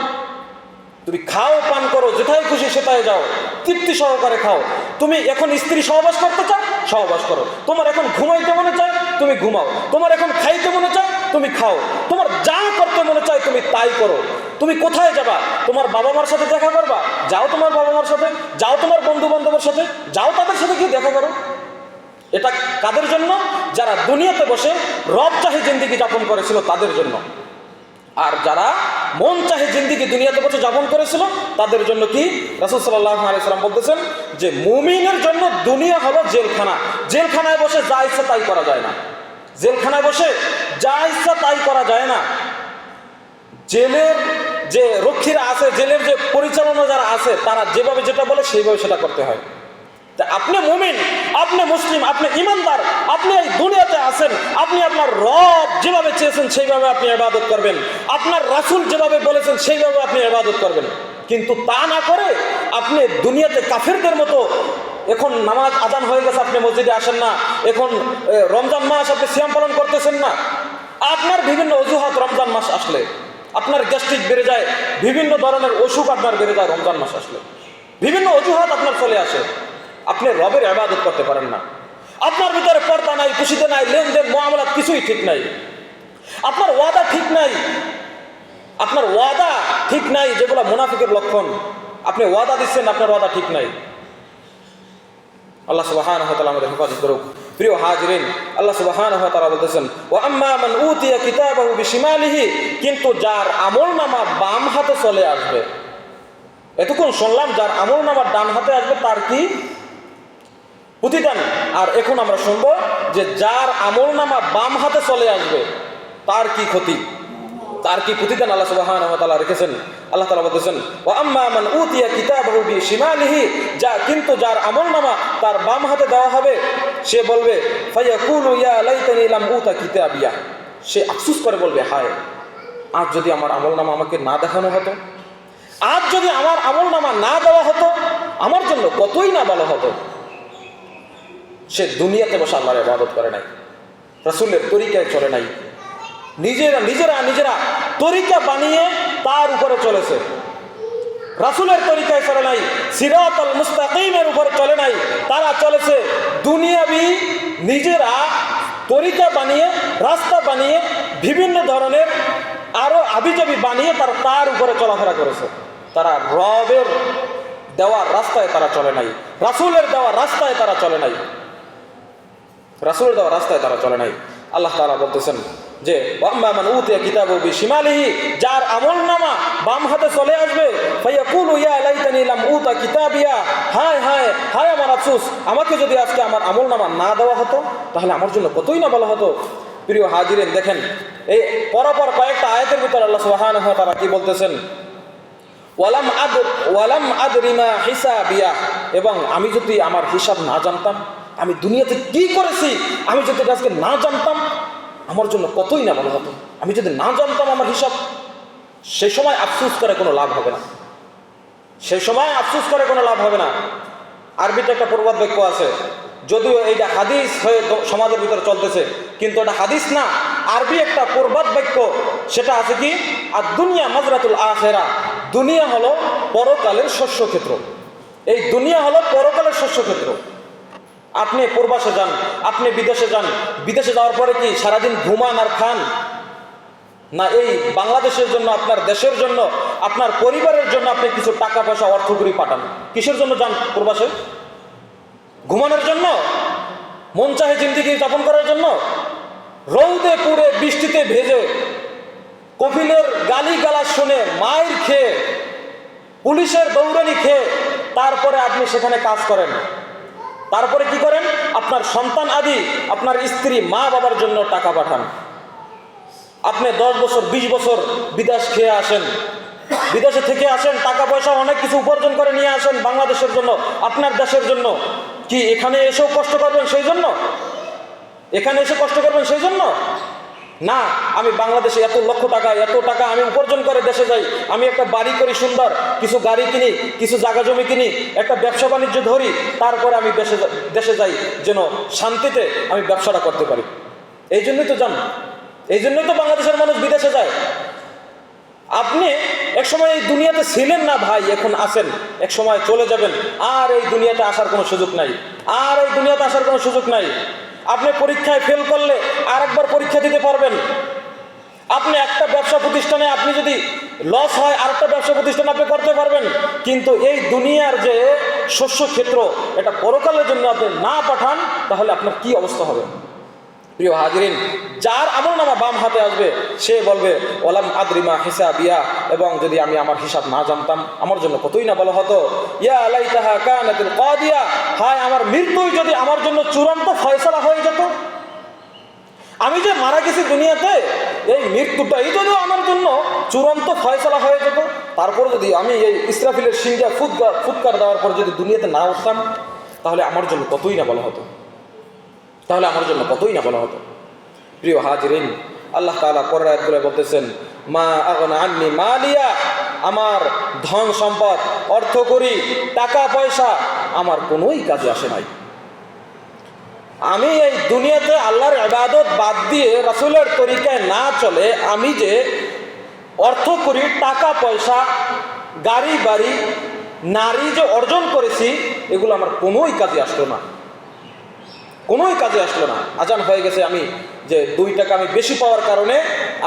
তুমি খাও পান করো, যেথায় খুশি সেটায় যাও, তৃপ্তি সহকারে খাও। তুমি এখন স্ত্রী সহবাস করতে চাও, সহবাস করো। তোমার এখন ঘুমাইতে মনে চায়, তুমি ঘুমাও। তোমার এখন খাইতে মনে চায়, তুমি খাও। তোমার যা করতে মনে চায় তুমি তাই করো। তুমি কোথায় যাবা? তোমার বাবা মার সাথে দেখা করবা, যাও তোমার বাবা মার সাথে, যাও তোমার বন্ধু বান্ধবের সাথে, যাও তাদের সাথে গিয়ে দেখা করো। এটা কাদের জন্য? যারা দুনিয়াতে বসে রব চাহে জিন্দিগি যাপন করেছিল তাদের জন্য। আর যারা মন চাহে জিন্দিগি দুনিয়াতে বসে যাপন করেছিল তাদের জন্য কি? রাসূল সাল্লাল্লাহু আলাইহি ওয়াসাল্লাম বলতেছেন যে মুমিনের জন্য দুনিয়া হলো জেলখানা। জেলখানায় বসে যা ইচ্ছা তাই করা যায় না। জেলখানায় বসে যা ইচ্ছা তাই করা যায় না। জেলের যে রক্ষীরা আছে, জেলের যে পরিচালনা যারা আছে, তারা যেভাবে যেটা বলে সেইভাবে সেটা করতে হয়। তা আপনি মুমিন, আপনি মুসলিম, আপনি ইমানদার, আপনি এই দুনিয়াতে আছেন, আপনি আপনার রব যেভাবে চেয়েছেন সেইভাবে আপনি ইবাদত করবেন, আপনার রাসূল যেভাবে বলেছেন সেইভাবে আপনি ইবাদত করবেন। কিন্তু তা না করে আপনি দুনিয়াতে কাফেরদের মতো, এখন নামাজ আজান হয়ে গেছে আপনি মসজিদে আসেন না, এখন রমজান মাস আপনি সিয়াম পালন করতেছেন না, আপনার বিভিন্ন অজুহাত, রমজান মাস আসলে আপনার গ্যাস্ট্রিক বেড়ে যায়, বিভিন্ন ধরনের অসুখ আপনার বেড়ে যায়, রমজান মাস আসলে বিভিন্ন অজুহাত আপনার চলে আসে, আপনি রবের ইবাদত করতে পারেন না। আপনার ভিতরে পর্দা নাই, খুশিতে নাই, লেনদেন মুআমালাত কিছুই ঠিক নাই, আপনার ওয়াদা ঠিক নাই, আপনার ওয়াদা ঠিক নাই, যেগুলো মুনাফিকের লক্ষণ। আপনি ওয়াদা দিচ্ছেন, আপনার ওয়াদা ঠিক নাই। আল্লাহ সুবহানাহু ওয়া তাআলা আমাদের হেফাজত করুক। প্রিয় হাজিরিন, আল্লাহ সুবহানাহু ওয়া তাআলা বলতেছেন, ওয়া আম্মা মান উতিয়া কিতাবাহু বিশিমালিহি, কিন্তু যার আমলনামা বাম হাতে চলে আসবে। এতক্ষণ শুনলাম যার আমলনামা ডান হাতে আসবে তার কি প্রতিদান, আর এখন আমরা শুনবো যে যার আমলনামা বাম হাতে চলে আসবে তার কি ক্ষতি, তার কি প্রতিদান আল্লাহ সুবহানাহু ওয়া তাআলা রেখেছেন। আল্লাহ তাআলা বলতেছেন, ওয়া আম্মা মান উতিয়া কিতাবাহু বিশিমালিহি, কিন্তু যার আমলনামা তার বাম হাতে দেওয়া হবে, সে বলবে ফায়াকুলু ইয়া লাইতানি লাম উতা কিতাবিয়া, সে আফসোস করে বলবে, হায় আজ যদি আমার আমলনামা আমাকে না দেখানো হতো, আজ যদি আমার আমলনামা না দেওয়া হতো, আমার জন্য কতই না ভালো হতো। সে দুনিয়াতে বসে আল্লাহর ইবাদত করে নাই, রাসূলের তরিকায় চলে নাই, নিজেরা তরিকা বানিয়ে তার উপরে চলেছে, রাসূলের তরিকায় চলে নাই, সিরাতাল মুস্তাকিমের উপরে চলে নাই, তারা চলেছে দুনিয়াবি নিজেরা তরিকা বানিয়ে, রাস্তা বানিয়ে, বিভিন্ন ধরনের আরো আবিজাবি বানিয়ে তার উপরে চলাফেরা করেছে। তারা রবের দেওয়া রাস্তায় তারা চলে নাই, রাসূলের দেওয়া রাস্তায় তারা চলে নাই, রাসূলের দেওয়া রাস্তায় তারা চলে নাই। আল্লাহ তাআলা বলতেছেন যে ওয়াম্মা মান উতিয়া কিতাবাহু বিশিমালিহি, যার আমলনামা বাম হাতে চলে আসবে, ফায়াকুলু ইয়া লাইতানি লাম উতা কিতাবিয়া, হায় হায় হায় আমার আফসোস, আমাকে যদি আজকে আমার আমলনামা না দেওয়া হতো তাহলে আমার জন্য কতই না ভালো হতো। প্রিয় হাজিরিন, দেখেন এই পরপর কয়েকটা আয়াতের ভিতরে আল্লাহ সুবহানাহু ওয়া তাআলা কি বলতেছেন, ওয়ালাম আদরি মা হিসাবিয়া, এবং আমি যদি আমার হিসাব না জানতাম, আমি দুনিয়াতে কি করেছি আমি যদি আজকে না জানতাম, আমার জন্য কতই না ভালো হতো। আমি যদি না জানতাম আমার হিসাব, সেই সময় আফসোস করে কোনো লাভ হবে না, সেই সময় আফসোস করে কোনো লাভ হবে না। আরবিতে একটা প্রবাদ বাক্য আছে, যদিও এইটা হাদিস হয়ে সমাজের ভিতরে চলতেছে, কিন্তু এটা হাদিস না, আরবি একটা প্রবাদ বাক্য, সেটা আছে কি, আর দুনিয়া মাজরাতুল আখিরা, দুনিয়া হলো পরকালের শস্যক্ষেত্র। এই দুনিয়া হলো পরকালের শস্যক্ষেত্র। আপনি প্রবাসে যান, আপনি বিদেশে যান, বিদেশে যাওয়ার পরে কি সারাদিন ঘুমান আর খান? না এই বাংলাদেশের জন্য, আপনার দেশের জন্য, আপনার পরিবারের জন্য আপনি কিছু টাকা পয়সা অর্থ করি পাঠান? কিসের জন্য যান প্রবাসে? ঘুমানোর জন্য? মন চাহে জিন্দিগি যাপন করার জন্য? রৌদে পুড়ে বৃষ্টিতে ভেজে কফিলের গালিগালাজ শুনে মায়ের খেয়ে পুলিশের দৌড়ানি খেয়ে তারপরে আপনি সেখানে কাজ করেন। তারপরে কি করেন? আপনার সন্তান আদি, আপনার স্ত্রী, মা বাবার জন্য টাকা পাঠান। আপনি 10 বছর 20 বছর বিদেশ খেয়ে আসেন, বিদেশে থেকে আসেন, টাকা পয়সা অনেক কিছু উপার্জন করে নিয়ে আসেন বাংলাদেশের জন্য, আপনার দেশের জন্য। কি এখানে এসেও কষ্ট করবেন সেই জন্য? এখানে এসে কষ্ট করবেন সেই জন্য? না, আমি বাংলাদেশে এত লক্ষ টাকা, এত টাকা আমি উপার্জন করে দেশে যাই, আমি একটা বাড়ি করি সুন্দর, কিছু গাড়ি কিনি, কিছু জায়গা জমি কিনি, একটা ব্যবসা বাণিজ্য ধরি, তারপরে আমি দেশে যাই যেন শান্তিতে আমি ব্যবসাটা করতে পারি। এই জন্যই তো যান, এই জন্যই তো বাংলাদেশের মানুষ বিদেশে যায়। আপনি এক সময় এই দুনিয়াতে ছিলেন না ভাই, এখন আছেন, এক সময় চলে যাবেন, আর এই দুনিয়াতে আসার কোনো সুযোগ নাই, আর এই দুনিয়াতে আসার কোনো সুযোগ নাই। আপনি পরীক্ষায় ফেল করলে আরেকবার পরীক্ষা দিতে পারবেন। আপনি একটা ব্যবসা প্রতিষ্ঠানে আপনি যদি লস হয়, আরেকটা ব্যবসা প্রতিষ্ঠানে আপনি করতে পারবেন। কিন্তু এই দুনিয়ার যে শস্য ক্ষেত্র, এটা পরকালের জন্য আপনি না পাঠান, তাহলে আপনার কি অবস্থা হবে? প্রিয় হাজিরিন, যার আমলনামা বাম হাতে আসবে সে বলবে ওয়ালাম আদরিমা হিসাবিয়া, এবং যদি আমি আমার হিসাব না জানতাম আমার জন্য কতই না ভালো হতো। ইয়া লাইতাহা কানাতুল কাদিয়া, হায় আমার মৃত্যুই যদি আমার জন্য চূড়ান্ত ফয়সালা হয়ে যেত। আমি যে মারা গেছি দুনিয়াতে, এই মৃত্যুটাই যদি আমার জন্য চূড়ান্ত ফয়সালা হয়ে যেত, তারপরে যদি আমি এই ইসরাফিলের সিংহা ফুৎকার দেওয়ার পর যদি দুনিয়াতে না উঠতাম, তাহলে আমার জন্য কতই না ভালো হতো, তাহলে আমার জন্য কতই না বলা হতো। প্রিয় হাজিরিন, আল্লাহ তাআলা পরের আয়াতগুলো বলতেছেন মা আগনা আন্নি মালিয়া, আমার ধন সম্পদ, অর্থ করি, টাকা পয়সা আমার কোনোই কাজে আসে নাই। আমি এই দুনিয়াতে আল্লাহর ইবাদত বাদ দিয়ে রাসূলের তরিকায় না চলে আমি যে অর্থ করি, টাকা পয়সা, গাড়ি বাড়ি, নারী যে অর্জন করেছি, এগুলো আমার কোনোই কাজে আসলো না, কোনোই কাজে আসলো না। আজান হয়ে গেছে, আমি যে 2 টাকা আমি বেশি পাওয়ার কারণে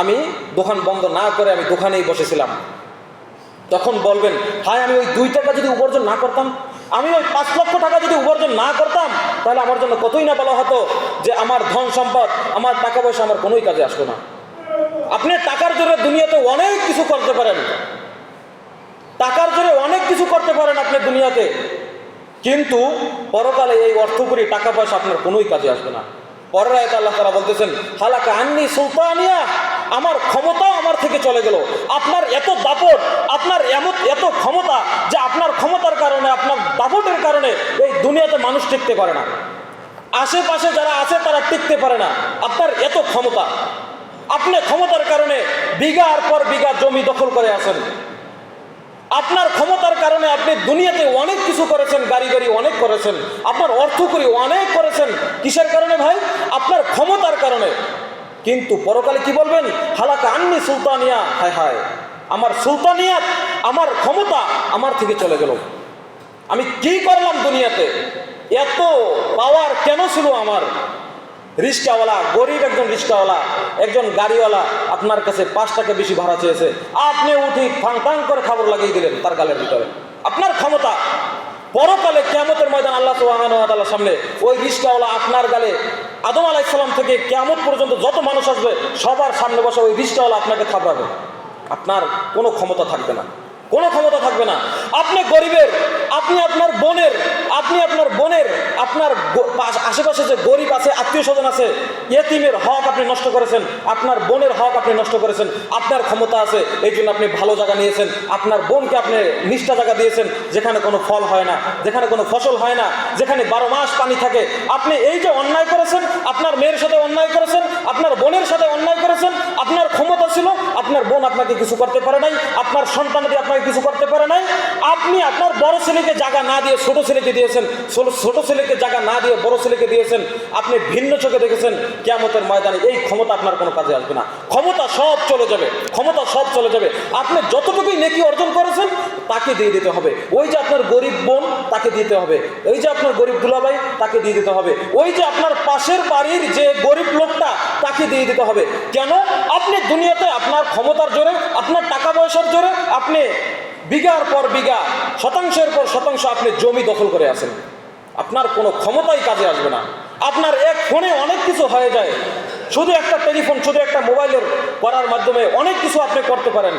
আমি দোকান বন্ধ না করে আমি দোকানেই বসেছিলাম। তখন বলবেন হায়, আমি ওই 2 টাকা যদি উপার্জন না করতাম, আমি ওই 5 লক্ষ টাকা যদি উপার্জন না করতাম, তাহলে আমার জন্য কতই না ভালো হতো যে আমার ধন সম্পদ, আমার টাকা পয়সা আমার কোনোই কাজে আসলো না। আপনি টাকার জোরে দুনিয়াতে অনেক কিছু করতে পারেন, টাকার জোরে অনেক কিছু করতে পারেন আপনি দুনিয়াতে, কিন্তু পরকালে এই অর্থ করি, টাকা পয়সা আপনার কোনোই কাজে আসবে না। পরের আয়াতে আল্লাহ তাআলা বলতেছেন হালাকা আন্নি সুলতানিয়া, আমার ক্ষমতা আমার থেকে চলে গেল। আপনার এত দাপট, আপনার এত ক্ষমতা যে আপনার ক্ষমতার কারণে, আপনার দাপটের কারণে এই দুনিয়াতে মানুষ টিকতে পারে না, আশেপাশে যারা আছে তারা টিকতে পারে না। আপনার এত ক্ষমতা, আপনি ক্ষমতার কারণে বিঘার পর বিঘা জমি দখল করে আছেন। আপনার ক্ষমতার কারণে আপনি দুনিয়াতে অনেক কিছু করেছেন, গাড়ি অনেক করেছেন, আপনার অর্থ করি অনেক করেছেন। কিসের কারণে ভাই? আপনার ক্ষমতার কারণে। কিন্তু পরকালে কি বলবেন? হালাকা আন্নি সুলতানিয়া, হায় হায় আমার সুলতানিয়াত, আমার ক্ষমতা আমার থেকে চলে গেল। আমি কি করলাম দুনিয়াতে? এত পাওয়ার কেন ছিল আমার? রিক্সাওয়ালা, গরিব একজন রিক্সাওয়ালা, একজন গাড়িওয়ালা আপনার কাছে 5 টাকা বেশি ভাড়া চেয়েছে, আপনি উঠি ফাং ফাং করে খবর লাগিয়ে দিলেন তার গালের ভিতরে। আপনার ক্ষমতা। পরকালে কিয়ামতের ময়দান আল্লাহ সুবহানাহু ওয়া তাআলার সামনে ওই রিক্সাওয়ালা আপনার গালে, আদম আলাইহিস সালাম থেকে কিয়ামত পর্যন্ত যত মানুষ আসবে সবার সামনে বসে ওই রিক্সাওয়ালা আপনাকে থাপড়াবে। আপনার কোনো ক্ষমতা থাকবে না, কোনো ক্ষমতা থাকবে না। আপনি গরিবের, আপনি আপনার বোনের, আপনার আশেপাশে যে গরিব আছে, আত্মীয় স্বজন আছে, ইয়েতিমের হক আপনি নষ্ট করেছেন, আপনার বোনের হক আপনি নষ্ট করেছেন। আপনার ক্ষমতা আছে এই জন্য আপনি ভালো জায়গা নিয়েছেন, আপনার বোনকে আপনি নিষ্ঠা জায়গা দিয়েছেন যেখানে কোনো ফল হয় না, যেখানে কোনো ফসল হয় না, যেখানে 12 মাস পানি থাকে। আপনি এই যে অন্যায় করেছেন, আপনার মেয়ের সাথে অন্যায় করেছেন, আপনার বোনের সাথে অন্যায় করেছেন, আপনার ক্ষমতা ছিল, আপনার বোন আপনাকে কিছু করতে পারে নাই, আপনার সন্তান দিয়ে আপনাকে কিছু করতে পারে নাই, আপনি আপনার বড় ছেলেকে জায়গা না দিয়ে ছোট ছেলেকে দিয়েছেন, ছোট ছেলেকে জায়গা না দিয়ে বড় ছেলেকে দিয়েছেন, আপনি ভিন্ন চোখে দেখেছেন। কিয়ামতের ময়দানে এই ক্ষমতা আপনার কোনো কাজে আসবে না, ক্ষমতা সব চলে যাবে, ক্ষমতা সব চলে যাবে। আপনি যতটুকুই নেকি অর্জন করেছেন তাকে দিয়ে দিতে হবে। ওই যে আপনার গরিব বোন তাকে দিতে হবে, ওই যে আপনার গরিব দুলাভাই তাকে দিয়ে দিতে হবে, ওই যে আপনার পাশের বাড়ির যে গরিব লোকটা তাকে দিয়ে দিতে হবে। কেন? আপনি দুনিয়াতে আপনার ক্ষমতার জোরে, আপনার টাকা পয়সার জোরে আপনি বিঘার পর বিঘা, শতাংশের পর শতাংশ আপনি জমি দখল করে আছেন। আপনার কোনো ক্ষমতাই কাজে আসবে না। আপনার এক ফোনে অনেক কিছু হয়ে যায়, শুধু একটা টেলিফোন, শুধু একটা মোবাইলের করার মাধ্যমে অনেক কিছু আপনি করতে পারেন,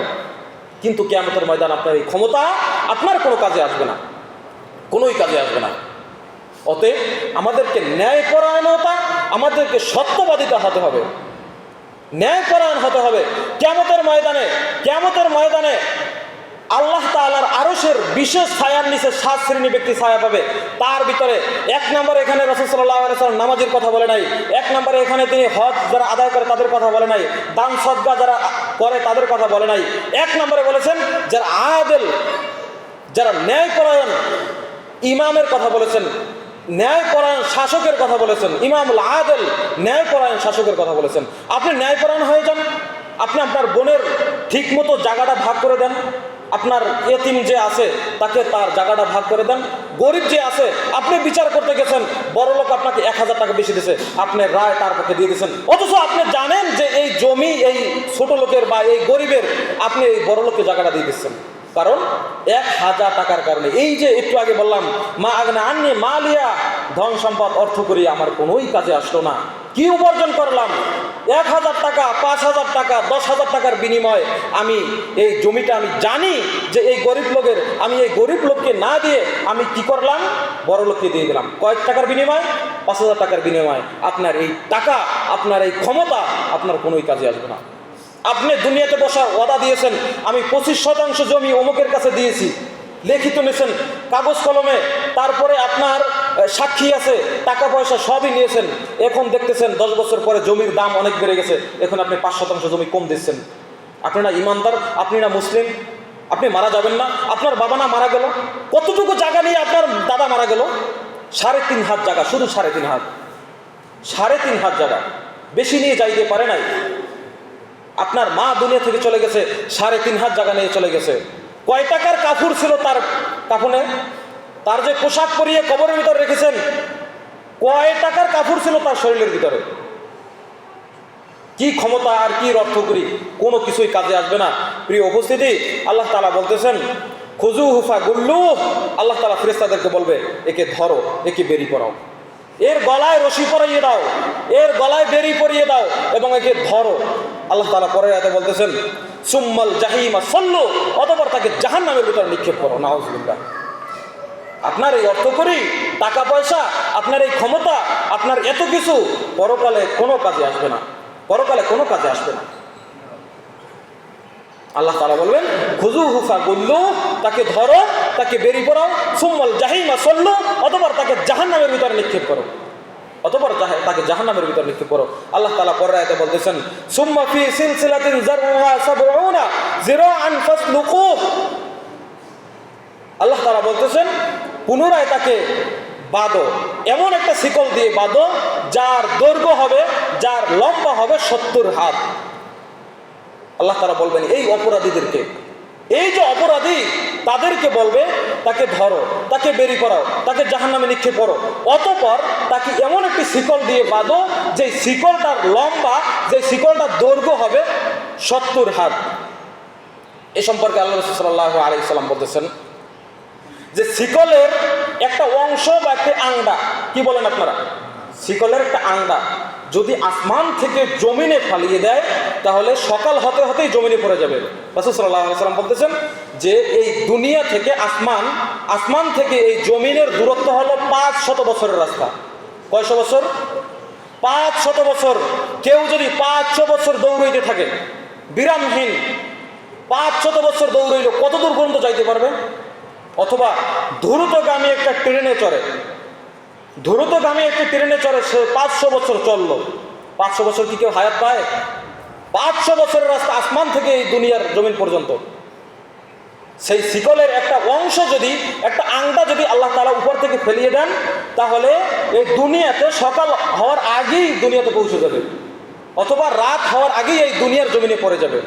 কিন্তু কিয়ামতের ময়দান আপনার এই ক্ষমতা আপনার কোনো কাজে আসবে না, কোনোই কাজে আসবে না। অতএব আমাদেরকে ন্যায়পরায়ণতা, আমাদেরকে সত্যবাদিতা হতে হবে, ন্যায়পরায়ণ হতে হবে। কিয়ামতের ময়দানে আল্লাহ তাআলার আরশের বিশেষ ছায়ার নিচে 7 শ্রেণী ব্যক্তি ছায়া পাবে। তার ভিতরে 1 নম্বরে এখানে রাসূল সাল্লাল্লাহু আলাইহি ওয়াসাল্লাম নামাজের কথা বলে নাই, 1 নম্বরে এখানে তিনি হজ যারা আদায় করে তাদের কথা বলে নাই, দান সদকা যারা করে তাদের কথা বলে নাই। 1 নম্বরে বলেছেন যারা আদেল, যারা ন্যায়পরায়ণ ইমামের কথা বলেছেন, ন্যায়পরায়ণ শাসকের কথা বলেছেন, ইমামুল আদেল ন্যায়পরায়ণ শাসকের কথা বলেছেন। আপনি ন্যায়পরায়ণ হয়ে যান, আপনি আপনার বোনের ঠিক মতো জায়গাটা ভাগ করে দেন, আপনার এতিম যে আছে তাকে তার জায়গাটা ভাগ করে দেন, গরিব যে আছে আপনি বিচার করতে গেছেন, বড় লোক আপনাকে 1000 টাকা বেশি দিয়েছে, আপনি রায় তার পক্ষে দিয়ে দিয়েছেন, অথচ আপনি জানেন যে এই জমি এই ছোট লোকের বা এই গরিবের, আপনি এই বড় লোককে জায়গাটা দিয়ে দিচ্ছেন। কারণ 1000 টাকার কারণে। এই যে একটু আগে বললাম মা আগনা আন্নি মালিয়া, ধন সম্পদ অর্থ করি আমার কোনোই কাজে আসলো না। কি উপার্জন করলাম? 1000 টাকা, 5000 টাকা, 10,000 টাকার বিনিময়ে আমি এই জমিটা, আমি জানি যে এই গরিব লোকের, আমি এই গরিব লোককে না দিয়ে আমি কি করলাম? বড় লোককে দিয়ে দিলাম। কয়েক টাকার বিনিময়? 5000 টাকার বিনিময়। আপনার এই টাকা, আপনার এই ক্ষমতা আপনার কোনোই কাজে আসবে না। আপনি দুনিয়াতে বসার ওয়াদা দিয়েছেন, আমি 25% জমি অমুকের কাছে দিয়েছি, লিখিত নিয়েছেন কাগজ কলমে, তারপরে আপনার সাক্ষী আছে, টাকা পয়সা সবই নিয়েছেন। এখন দেখতেছেন 10 বছর পরে জমির দাম অনেক বেড়ে গেছে, এখন আপনি 5% জমি কম দিচ্ছেন। আপনি না ইমানদার, আপনি না মুসলিম, আপনি মারা যাবেন না? আপনার বাবা না মারা গেল? কতটুকু জায়গা নিয়ে আপনার দাদা মারা গেল? 3.5 হাত জায়গা, শুধু 3.5 হাত, 3.5 হাত জায়গা, বেশি নিয়ে যাইতে পারে নাই। আপনার মা দুনিয়া থেকে চলে গেছে, 3.5 হাত জায়গা নিয়ে চলে গেছে। কয় টাকার কাপড় ছিল তার কাফনে? তার যে পোশাক পরিয়ে কবরের ভিতরে রেখেছেন, কয় টাকার কাপড় ছিল তার শরীরের ভিতরে? কি ক্ষমতা আর কি অর্থ করি, কোনো কিছুই কাজে আসবে না। প্রিয় উপস্থিতি, আল্লাহ তাআলা বলতেছেন খুজুহু ফাগুল্লুহু, আল্লাহ তাআলা ফেরেশতাদেরকে বলবে একে ধরো, একে বেরি পরাও, এর গলায় রশি পরিয়ে দাও, এর গলায় বেরি পরিয়ে দাও এবং একে ধরো। আল্লাহ তাআলা পরের আয়াতে বলতেছেন সুম্মাল জাহিমা সল্লু, অতঃপর তাকে জাহান্নামের ভিতরে নিক্ষেপ করো। নাউযুবিল্লাহ। আপনার এই অর্থ করি, টাকা পয়সা, আপনার এই ক্ষমতা, আপনার এত কিছু পরকালে কোনো কাজে আসবে না, পরকালে কোনো কাজে আসবে না। আল্লাহ তাআলা বলবেন খুজুহু ফাগুল্লুহু, তাকে ধরো, তাকে বেরি পরাও, সুম্মাল জাহিমা সল্লু, অতঃপর তাকে জাহান্নামের ভিতরে নিক্ষেপ করো, অতঃপর তাকে জাহান্নামের ভিতরে নিক্ষেপ করো। আল্লাহ তাআলা পরের আয়াতে বলতেছেন সুম্মা ফি সিলসিলাতিন যারউহা 70 যিরাআন ফাসলুকুহু, আল্লাহ তাআলা বলতেছেন পুনরায় তাকে বাঁধো, এমন একটা শিকল দিয়ে বাঁধো যার দৈর্ঘ্য হবে, যার লম্বা হবে 70 হাত। আল্লাহ তাআলা বলবেন এই অপরাধীদেরকে, এই যে অপরাধী তাদেরকে বলবে তাকে ধরো, তাকে বেরি করাও, তাকে জাহান্নামে নিক্ষেপ করো, অতঃপর তাকে এমন একটি শিকল দিয়ে বাঁধো যে শিকলটার লম্বা, যে শিকলটার দৈর্ঘ্য হবে 70 হাত। এ সম্পর্কে আল্লাহ রাসূল সাল্লাল্লাহু আলাইহি ওয়াসাল্লাম বলতেছেন যে শিকলের একটা অংশ বা একটা আংডা, কি বলেন আপনারা, শিকলের একটা আংডা যদি আসমান থেকে জমিনে ফালিয়ে দেয় তাহলে সকাল হতে হতেই জমিনে পড়ে যাবে। রাসূল সাল্লাল্লাহু আলাইহি ওয়াসাল্লাম বলতেছেন যে এই দুনিয়া থেকে আসমান থেকে এই জমিনের দূরত্ব হলো 500 বছরের রাস্তা। কয়শো বছর? 500 বছর। কেউ যদি 500 বছর দৌড়াইতে থাকে বিরামহীন, 500 বছর দৌড়াইল, কত দূর পর্যন্ত যাইতে পারবে? অথবা দ্রুতগামী একটা ট্রেনে চড়ে, দ্রুতগামী একটি ট্রেনে চড়ে সে 500 বছর চললো, 500 বছর কি কেউ হায়াত পায়? 500 বছরের রাস্তা আসমান থেকে এই দুনিয়ার জমিন পর্যন্ত। সেই শিকলের একটা অংশ যদি, একটা আংটা যদি আল্লাহ তাআলা উপর থেকে ফেলিয়ে দেন, তাহলে এই দুনিয়াতে সকাল হওয়ার আগেই দুনিয়াতে পৌঁছে যাবে, অথবা রাত হওয়ার আগেই এই দুনিয়ার জমিনে পড়ে যাবে।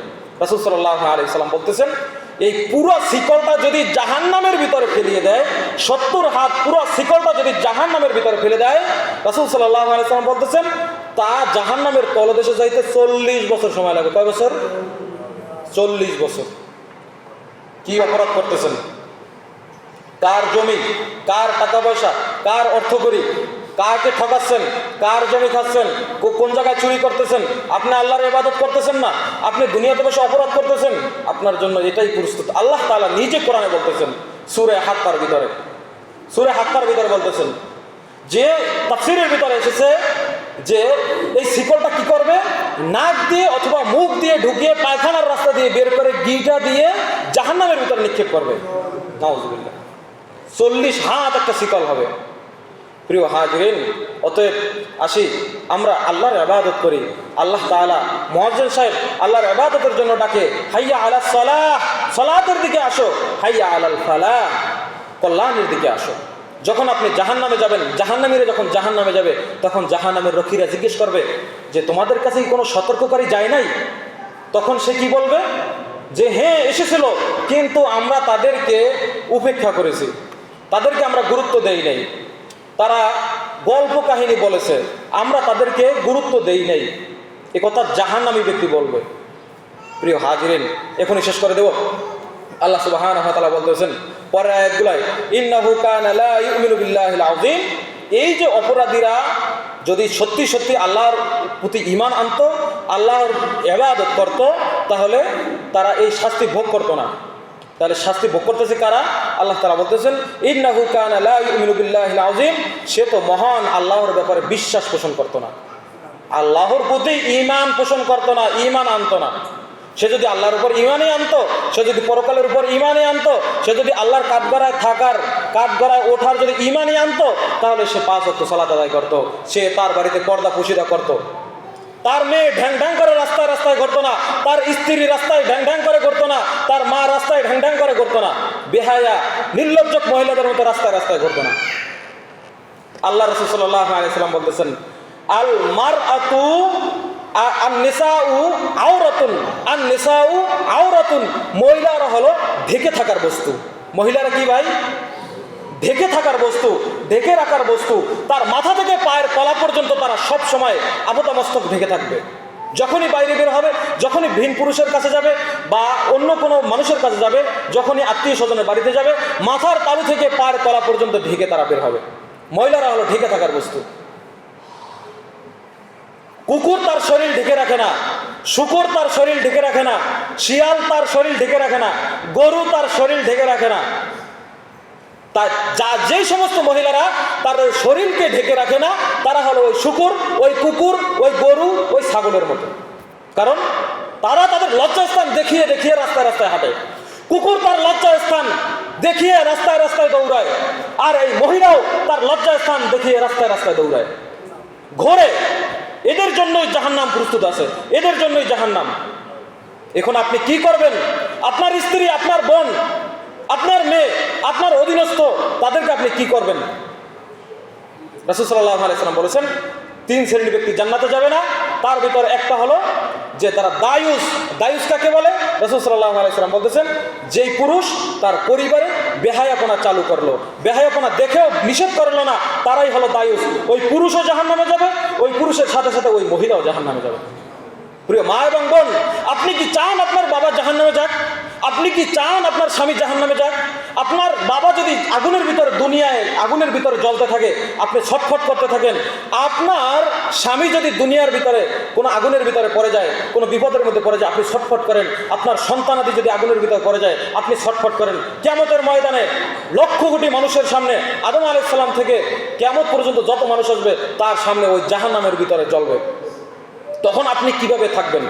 রাসূল সাল্লাল্লাহু আলাইহি সাল্লাম বলতেছেন, এই পুরো শিকলটা যদি জাহান্নামের ভিতরে ফেলিয়ে দেয়, 70 হাত পুরো শিকলটা যদি জাহান্নামের ভিতরে ফেলে দেয়, রাসূল সাল্লাল্লাহু আলাইহি সাল্লাম বলতেছেন তা জাহান্নামের তলদেশে যাইতে 40 বছর সময় লাগবে। কয় বছর? 40 বছর। কি অপরাধ করতেছেন? কার জমি, কার টাকা পয়সা, কার অর্থকরী, কাকে ঠকাচ্ছেন, কার জমি খাচ্ছেন, কোন জায়গায় চুরি করতেছেন? আপনি আল্লাহর ইবাদত করতেছেন না, আপনি দুনিয়াতে বসে অপরাধ করতেছেন। আপনার জন্য এটাই প্রস্তুত। আল্লাহ তাআলা নিজে কোরআনে বলতেছেন, সূরা হাক্কার ভিতরে বলতেছেন যে তাফসীরের ভিতরে এসেছে যে এই শিকলটা কি করবে, নাক দিয়ে অথবা মুখ দিয়ে ঢুকিয়ে পায়খানার রাস্তা দিয়ে বের করে গিটা দিয়ে জাহান্নামের ভিতরে নিক্ষেপ করবে। নাউযুবিল্লাহ। 40 হাত একটা শিকল হবে। প্রিয় হাজিরিন, অতএব আসি আমরা আল্লাহর ইবাদত করি। আল্লাহ তাআলা মুয়াজ্জিন সাহেব আল্লাহর ইবাদতের জন্য ডাকে, হাইয়া আলাস সালাহ, সালাতের দিকে আসো, হাইয়া আলাল ফালাহ, কল্যাণের দিকে আসো। যখন আপনি জাহান্নামে যাবেন, জাহান্নামীরা যখন জাহান্নামে যাবে, তখন জাহান্নামের রক্ষীরা জিজ্ঞেস করবে যে তোমাদের কাছে কি কোনো সতর্ককারী যায় নাই? তখন সে কি বলবে যে হ্যাঁ এসেছিল, কিন্তু আমরা তাদেরকে উপেক্ষা করেছি, তাদেরকে আমরা গুরুত্ব দেই নাই, তারা গল্প কাহিনী বলেছে, আমরা তাদেরকে গুরুত্ব দেই নাই। এ কথা জাহান্নামী ব্যক্তি বলবে। প্রিয় হাজিরিন, এখনই শেষ করে দেব। আল্লাহ সুবহানাহু ওয়া তাআলা বলতেছেন পরের আয়াতগুলায়, ইন্নাহু কানা লা ইউমিনু বিল্লাহিল আযীম। এই যে অপরাধীরা যদি সত্যি সত্যি আল্লাহর প্রতি ঈমান আনতো, আল্লাহর ইবাদত করত, তাহলে তারা এই শাস্তি ভোগ করতো না। তাহলে শাস্তি ভোগ করতেছে কারা? আল্লাহ তাআলা বলতেছেন, ইন্নাহু কানা লা ইউমিনু বিল্লাহিল আযীম। সে তো মহান আল্লাহর ব্যাপারে বিশ্বাস পোষণ করতো না, আল্লাহর প্রতি ঈমান পোষণ করতো না, ঈমান আনতো না। সে যদি আল্লাহর উপর ঈমানই আনতো, সে যদি পরকালের উপর ঈমানই আনতো, সে যদি আল্লাহর কাঠগড়ায় থাকার, কাঠগড়ায় ওঠার যদি ঈমানই আনতো, তাহলে সে 5 ওয়াক্ত সালাত আদায় করতো, সে তার বাড়িতে পর্দা পুশিদা করতো, তার মেয়ে ঢ্যাং ঢ্যাং করে রাস্তায় রাস্তায় ঘুরতো না, তার স্ত্রী রাস্তায় ঢ্যাং ঢ্যাং করে ঘুরতো না, তার মা রাস্তায় ঢ্যাং ঢ্যাং করে ঘুরতো না, বেহায়া নির্লজ্জক মহিলাদের মতো রাস্তায় রাস্তায় ঘুরতো না। আল্লাহ রাসূল সাল্লাল্লাহু আলাইহি ওয়াসাল্লাম বলতেছেন, আল মারআতু আন-নিসাউ আওরাতুন, আন-নিসাউ আওরাতুন। মহিলারা হলো ঢেকে থাকার বস্তু। মহিলারা কি ভাই? ঢেকে থাকার বস্তু, ঢেকে রাখার বস্তু। তার মাথা থেকে পায়ের তলা পর্যন্ত তারা সব সময় আপাতমস্তক ঢেকে থাকবে। যখনই বাইরে বের হবে, যখনই ভিন পুরুষের কাছে যাবে বা অন্য কোনো মানুষের কাছে যাবে, যখনই আত্মীয় স্বজনের বাড়িতে যাবে, মাথার তালু থেকে পায়ের তলা পর্যন্ত ঢেকে তারা বের হবে। মহিলারা হলো ঢেকে থাকার বস্তু। কুকুর তার শরীর ঢেকে রাখে না, শূকর তার শরীর ঢেকে রাখে না, শিয়াল তার শরীর ঢেকে রাখে না, গরু তার শরীর ঢেকে রাখে না। তাই যে সমস্ত মহিলারা তার শরীরকে ঢেকে রাখে না, তারা হলো ওই শূকর, ওই কুকুর, ওই গরু, ওই ছাগলের মতো। কারণ তারা তাদের লজ্জাস্থান দেখিয়ে দেখিয়ে রাস্তায় রাস্তায় হাঁটে। কুকুর তার লজ্জাস্থান দেখিয়ে রাস্তায় রাস্তায় দৌড়ায়, আর এই মহিলাও তার লজ্জাস্থান দেখিয়ে রাস্তায় রাস্তায় দৌড়ায়, ঘোরে। এদের জন্যই জাহান্নাম প্রস্তুত আছে, এদের জন্যই জাহান্নাম। এখন আপনি কি করবেন? আপনার স্ত্রী, আপনার বোন, আপনার মেয়ে, আপনার অধীনস্থ, তাদেরকে আপনি কি করবেন? রাসূল সাল্লাল্লাহু আলাইহি ওয়াসাল্লাম বলেছেন 3 শ্রেণীর ব্যক্তি জান্নাতে যাবে না। তার ভিতরে একটা হলো যে তারা দায়ুস। দায়ুস কাকে বলে? রাসূল সাল্লাল্লাহু আলাইহি ওয়াসাল্লাম বলতেছেন, যেই পুরুষ তার পরিবারে বেহায়াপনা চালু করলো, বেহায়াপনা দেখেও নিষেধ করলো না, তারাই হলো দায়ুস। ওই পুরুষও জাহান্নামে যাবে, ওই পুরুষের সাথে সাথে ওই মহিলাও জাহান্নামে যাবে। প্রিয় মা এবং বোন, আপনি কি চান আপনার বাবা জাহান্নামে যাক? আপনি কি চান আপনার স্বামী জাহান্নামে যাক? আপনার বাবা যদি আগুনের ভিতরে, দুনিয়ায় আগুনের ভিতরে জ্বলতে থাকে, আপনি ছটফট করতে থাকেন। আপনার স্বামী যদি দুনিয়ার ভিতরে কোনো আগুনের ভিতরে পড়ে যায়, কোনো বিপদের মধ্যে পড়ে যায়, আপনি ছটফট করেন। আপনার সন্তানাদি যদি আগুনের ভিতরে পড়ে যায়, আপনি ছটফট করেন। কিয়ামতের ময়দানে লক্ষ কোটি মানুষের সামনে, আদম আলাইহিস সালাম থেকে কিয়ামত পর্যন্ত যত মানুষ আসবে, তার সামনে ওই জাহান্নামের ভিতরে জ্বলবে। তখন আপনি কিভাবে থাকবেন?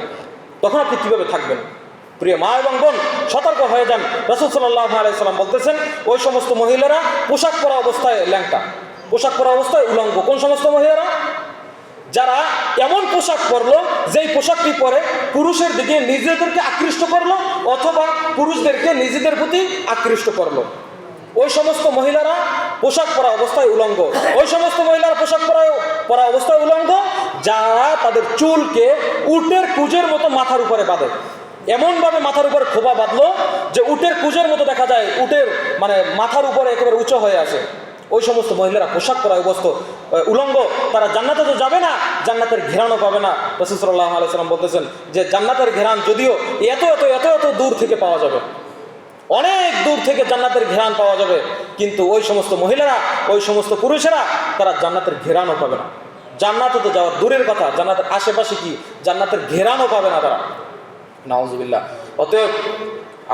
তখন আপনি কিভাবে থাকবেন? প্রিয় মা এবং বোন, সতর্ক হয়ে যান। রাসূল সাল্লাল্লাহু আলাইহি ওয়াসাল্লাম বলতেছেন, ওই সমস্ত মহিলারা পোশাক পরা অবস্থায় ল্যাংটা, পোশাক পরা অবস্থায় উলঙ্গ। কোন সমস্ত মহিলারা? যারা এমন পোশাক পরলো যেই পোশাকটি পরে পুরুষের দিকে নিজেদেরকে আকৃষ্ট করলো অথবা পুরুষদেরকে নিজেদের প্রতি আকৃষ্ট করলো, ওই সমস্ত মহিলারা পোশাক পরা অবস্থায় উলঙ্গ। ওই সমস্ত মহিলারা পোশাক পরা অবস্থায় উলঙ্গ যারা তাদের চুলকে উটের কুজের মতো মাথার উপরে বাঁধে, এমনভাবে মাথার উপরে খোপা বাঁধলো যে উটের কুজের মতো দেখা যায়, উটের মানে মাথার উপরে একেবারে উঁচু হয়ে আছে। ওই সমস্ত মহিলারা পোশাক পরা অবস্থা উলঙ্গ, তারা জান্নাতে তো যাবে না, জান্নাতের ঘেরানও পাবে না। রাসূল সাল্লাল্লাহু আলাইহি ওয়াসাল্লাম বলতেছেন যে জান্নাতের ঘেরান যদিও এত এত এত এত দূর থেকে পাওয়া যাবে, অনেক দূর থেকে জান্নাতের ঘেরান পাওয়া যাবে, কিন্তু ওই সমস্ত মহিলারা, ওই সমস্ত পুরুষেরা তারা জান্নাতের ঘেরানও পাবে না। জান্নাতে তো যাওয়ার দূরের কথা, জান্নাতের আশেপাশে কি জান্নাতের ঘেরানও পাবে না তারা। নাউজুবিল্লাহ। অতএব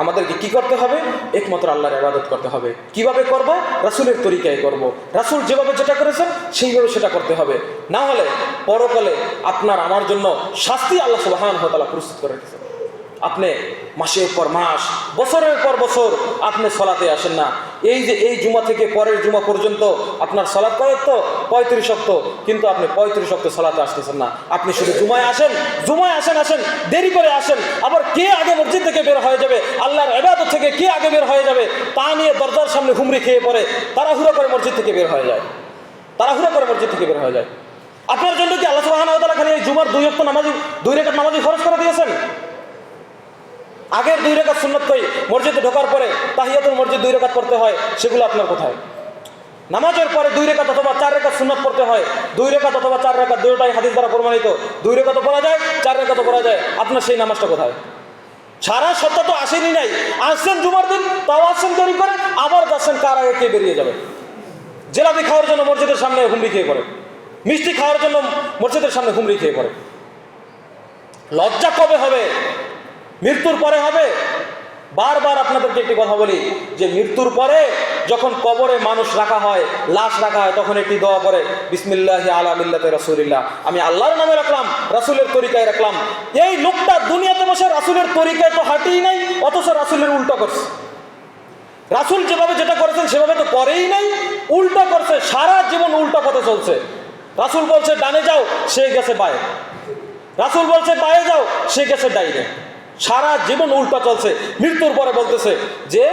আমাদেরকে কি করতে হবে? একমাত্র আল্লাহর ইবাদত করতে হবে। কিভাবে করব? রাসূলের তরিকায় করব। রাসূল যেভাবে যেটা করেছেন সেইভাবে সেটা করতে হবে। না হলে পরকালে আপনার আমার জন্য শাস্তি আল্লাহ সুবহানাহু ওয়া তাআলা প্রস্তুত করে রেখেছেন। আপনি মাসের পর মাস, বছরের পর বছর আপনি সলাতে আসেন না। এই যে এই জুমা থেকে পরের জুমা পর্যন্ত আপনার সলাত করেন তো 35 ওয়াক্ত, কিন্তু আপনি 35 ওয়াক্ত সলাতে আসতেছেন না। আপনি শুধু জুমায় আসেন, আসেন, দেরি করে আসেন। আবার কে আগে মসজিদ থেকে বের হয়ে যাবে, আল্লাহর ইবাদত থেকে কে আগে বের হয়ে যাবে তা নিয়ে দরজার সামনে হুমড়ি খেয়ে পড়ে তাড়াহুড়ো করে মসজিদ থেকে বের হয়ে যায়, আপনার জন্য কি আল্লাহ সুবহানাহু ওয়া তাআলা খালি এই জুমার 2 ওয়াক্ত নামাজ, 2 রাকাত নামাজই ফরজ করে দিয়েছেন? আগের 2 রাকাত সুন্নাত কই? মসজিদে ঢোকার পরে তাহিয়াতুল মসজিদ 2 রাকাত পড়তে হয়, সেগুলো আপনার কোথায়? নামাজের পরে 2 রাকাত অথবা 4 রাকাত সুন্নাত পড়তে হয়, 2 রাকাত অথবা 4 রাকাত, দুটোটাই হাদিস দ্বারা প্রমাণিত। 2 রাকাতও পড়া যায়, 4 রাকাতও পড়া যায়, আপনার সেই নামাজটা কোথায়? সারা সপ্তাহ তো আসেনি নাই, আসছেন জুমার দিন, তাও আসছেন দেরি করে, আবার যাচ্ছেন কার আগে কে বেরিয়ে যাবে। জেলাপি খাওয়ার জন্য মসজিদের সামনে হুমড়ি খেয়ে পড়ে, মিষ্টি খাওয়ার জন্য মসজিদের সামনে হুমড়ি খেয়ে পড়ে। লজ্জা কবে হবে? মৃত্যুর পরে হবে। বারবার আপনাদেরকে একটি কথা বলি যে মৃত্যুর পরে যখন কবরে মানুষ রাখা হয়, লাশ রাখা হয়, তখন একটি দোয়া করে, বিসমিল্লাহি আলা মিল্লাতে রাসূলিল্লাহ, আমি আল্লাহর নামে রাখলাম, রাসূলের তরিকায় রাখলাম। এই লোকটা দুনিয়াতে বসে রাসূলের তরিকায় তো হাঁটেই নাই, অথচ রাসূলের উল্টো করছে। রাসূল যেভাবে যেটা করেছেন সেভাবে তো করেই নাই, উল্টো করছে, সারা জীবন উল্টো পথে চলছে। রাসূল বলছে ডানে যাও, সে গেছে বায়ে। রাসূল বলছে বায়ে যাও, সে গেছে ডাইনে। সারা জীবন উল্টা চলছে। মৃত্যুর পরে বলতেছে যে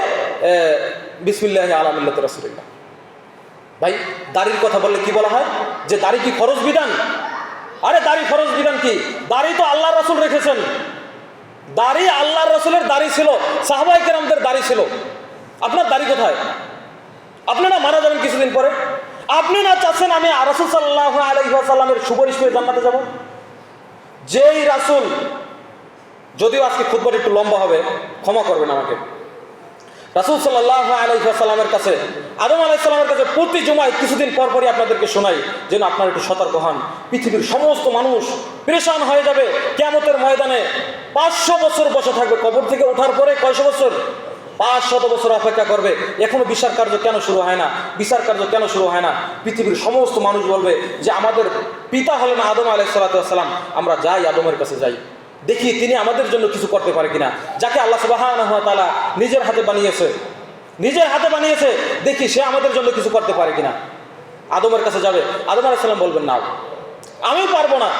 বিসমিল্লাহি আলা মিল্লাতি রাসূলিল্লাহ। ভাই, দাড়ির কথা বললে কি বলা হয়? যে দাড়ি কি ফরজ বিধান? আরে দাড়ি ফরজ বিধান কি? দাড়ি তো আল্লাহর রাসূল রেখেছেন। দাড়ি আল্লাহর রাসূলের দাড়ি ছিল, সাহাবায়ে কেরামদের দাড়ি ছিল। আপনার দাড়ি কোথায়? আপনি না মারা যাবেন কিছুদিন পরে, আপনি না চাচ্ছেন আমি রাসূল সাল্লাল্লাহু আলাইহি ওয়াসাল্লামের সুপারিশ পেয়ে জান্নাতে যাব? যেই রাসূল, যদিও আজকে খুতবাটা একটু লম্বা হবে, ক্ষমা করবেন আমাকে, রাসূল সাল্লাল্লাহু আলাইহি ওয়াসাল্লামের কাছে, আদম আলাইহিস সালামের কাছে প্রতি জুমায় কিছুদিন পরপরই আপনাদেরকে শোনাই যেন আপনারা একটু সতর্ক হন। পৃথিবীর সমস্ত মানুষ পেরেশান হয়ে যাবে কিয়ামতের ময়দানে, 500 বছর বসে থাকবে, কবর থেকে ওঠার পরে কয়শো বছর? 500 বছর অপেক্ষা করবে। এখনো বিচার কার্য কেন শুরু হয় না? পৃথিবীর সমস্ত মানুষ বলবে যে আমাদের পিতা হলেন আদম আলাইহিস সালাম, আমরা যাই আদমের কাছে যাই, দেখি তিনি আমাদের জন্য কিছু করতে পারে কিনা। যাকে আল্লাহ সুবহানাহু ওয়া তাআলা নিজের হাতে বানিয়েছে, দেখি সে আমাদের জন্য কিছু করতে পারে কিনা। আদমের কাছে যাবে, আদম আলাইহিস সালাম বলবেন না, আমি পারবো না,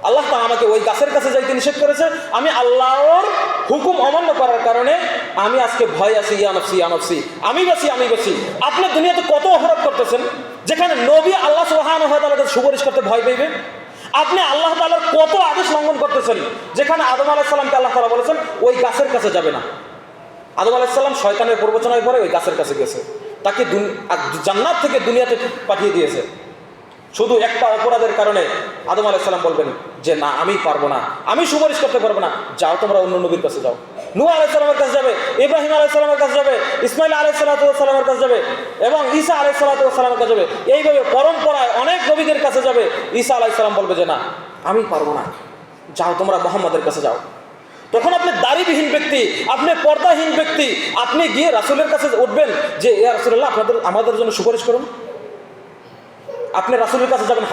আল্লাহ তাআলা আমাকে ওই গাছের কাছে যাইতে নিষেধ করেছে, আমি আল্লাহর হুকুম অমান্য করার কারণে আমি আজকে ভয় আছি, ইয়া নফসি, আমি বাঁচি। আপনি দুনিয়াতে কত অপরাধ করতেছেন যেখানে নবী আল্লাহ সুবহানাহু ওয়া তাআলার কাছে সুপারিশ করতে ভয় পাইবে। আপনি আল্লাহ তাআলার কত আদেশ লঙ্ঘন করতেছেন যেখানে আদম আলাইহিস সালামকে আল্লাহ তাআলা বলেছেন ওই গাছের কাছে যাবে না। আদম আলাইহিস সালাম শয়তানের প্ররোচনায় পড়ে ওই গাছের কাছে গেছে, তাকে জান্নাত থেকে দুনিয়াতে পাঠিয়ে দিয়েছে। শুধু একটা অপরাধের কারণে আদম আলাইহিস সালাম বলবেন যে না, আমি পারবো না, আমি সুপারিশ করতে পারবো না, যাও তোমরা অন্য নবীর কাছে যাও। নূহ আলাইহিস সালামের কাছে যাবে, ইব্রাহিম আলাইহিস সালামের কাছে যাবে, ইসমাইল আলাইহিস সালামের কাছে যাবে, এবং ঈসা আলাইহিস সালামের কাছে যাবে। এইভাবে পরম্পরায় অনেক নবীদের কাছে যাবে। ঈসা আলাইহিস সালাম বলবে যে না, আমি পারবো না, যাও তোমরা মুহাম্মাদের কাছে যাও। তখন আপনি দাড়িবিহীন ব্যক্তি, আপনি পর্দাহীন ব্যক্তি, আপনি গিয়ে রাসূলের কাছে উঠবেন যে ইয়া রাসূলুল্লাহ, আমাদের জন্য সুপারিশ করুন। আপনি রাসূলের কাছে যাবেন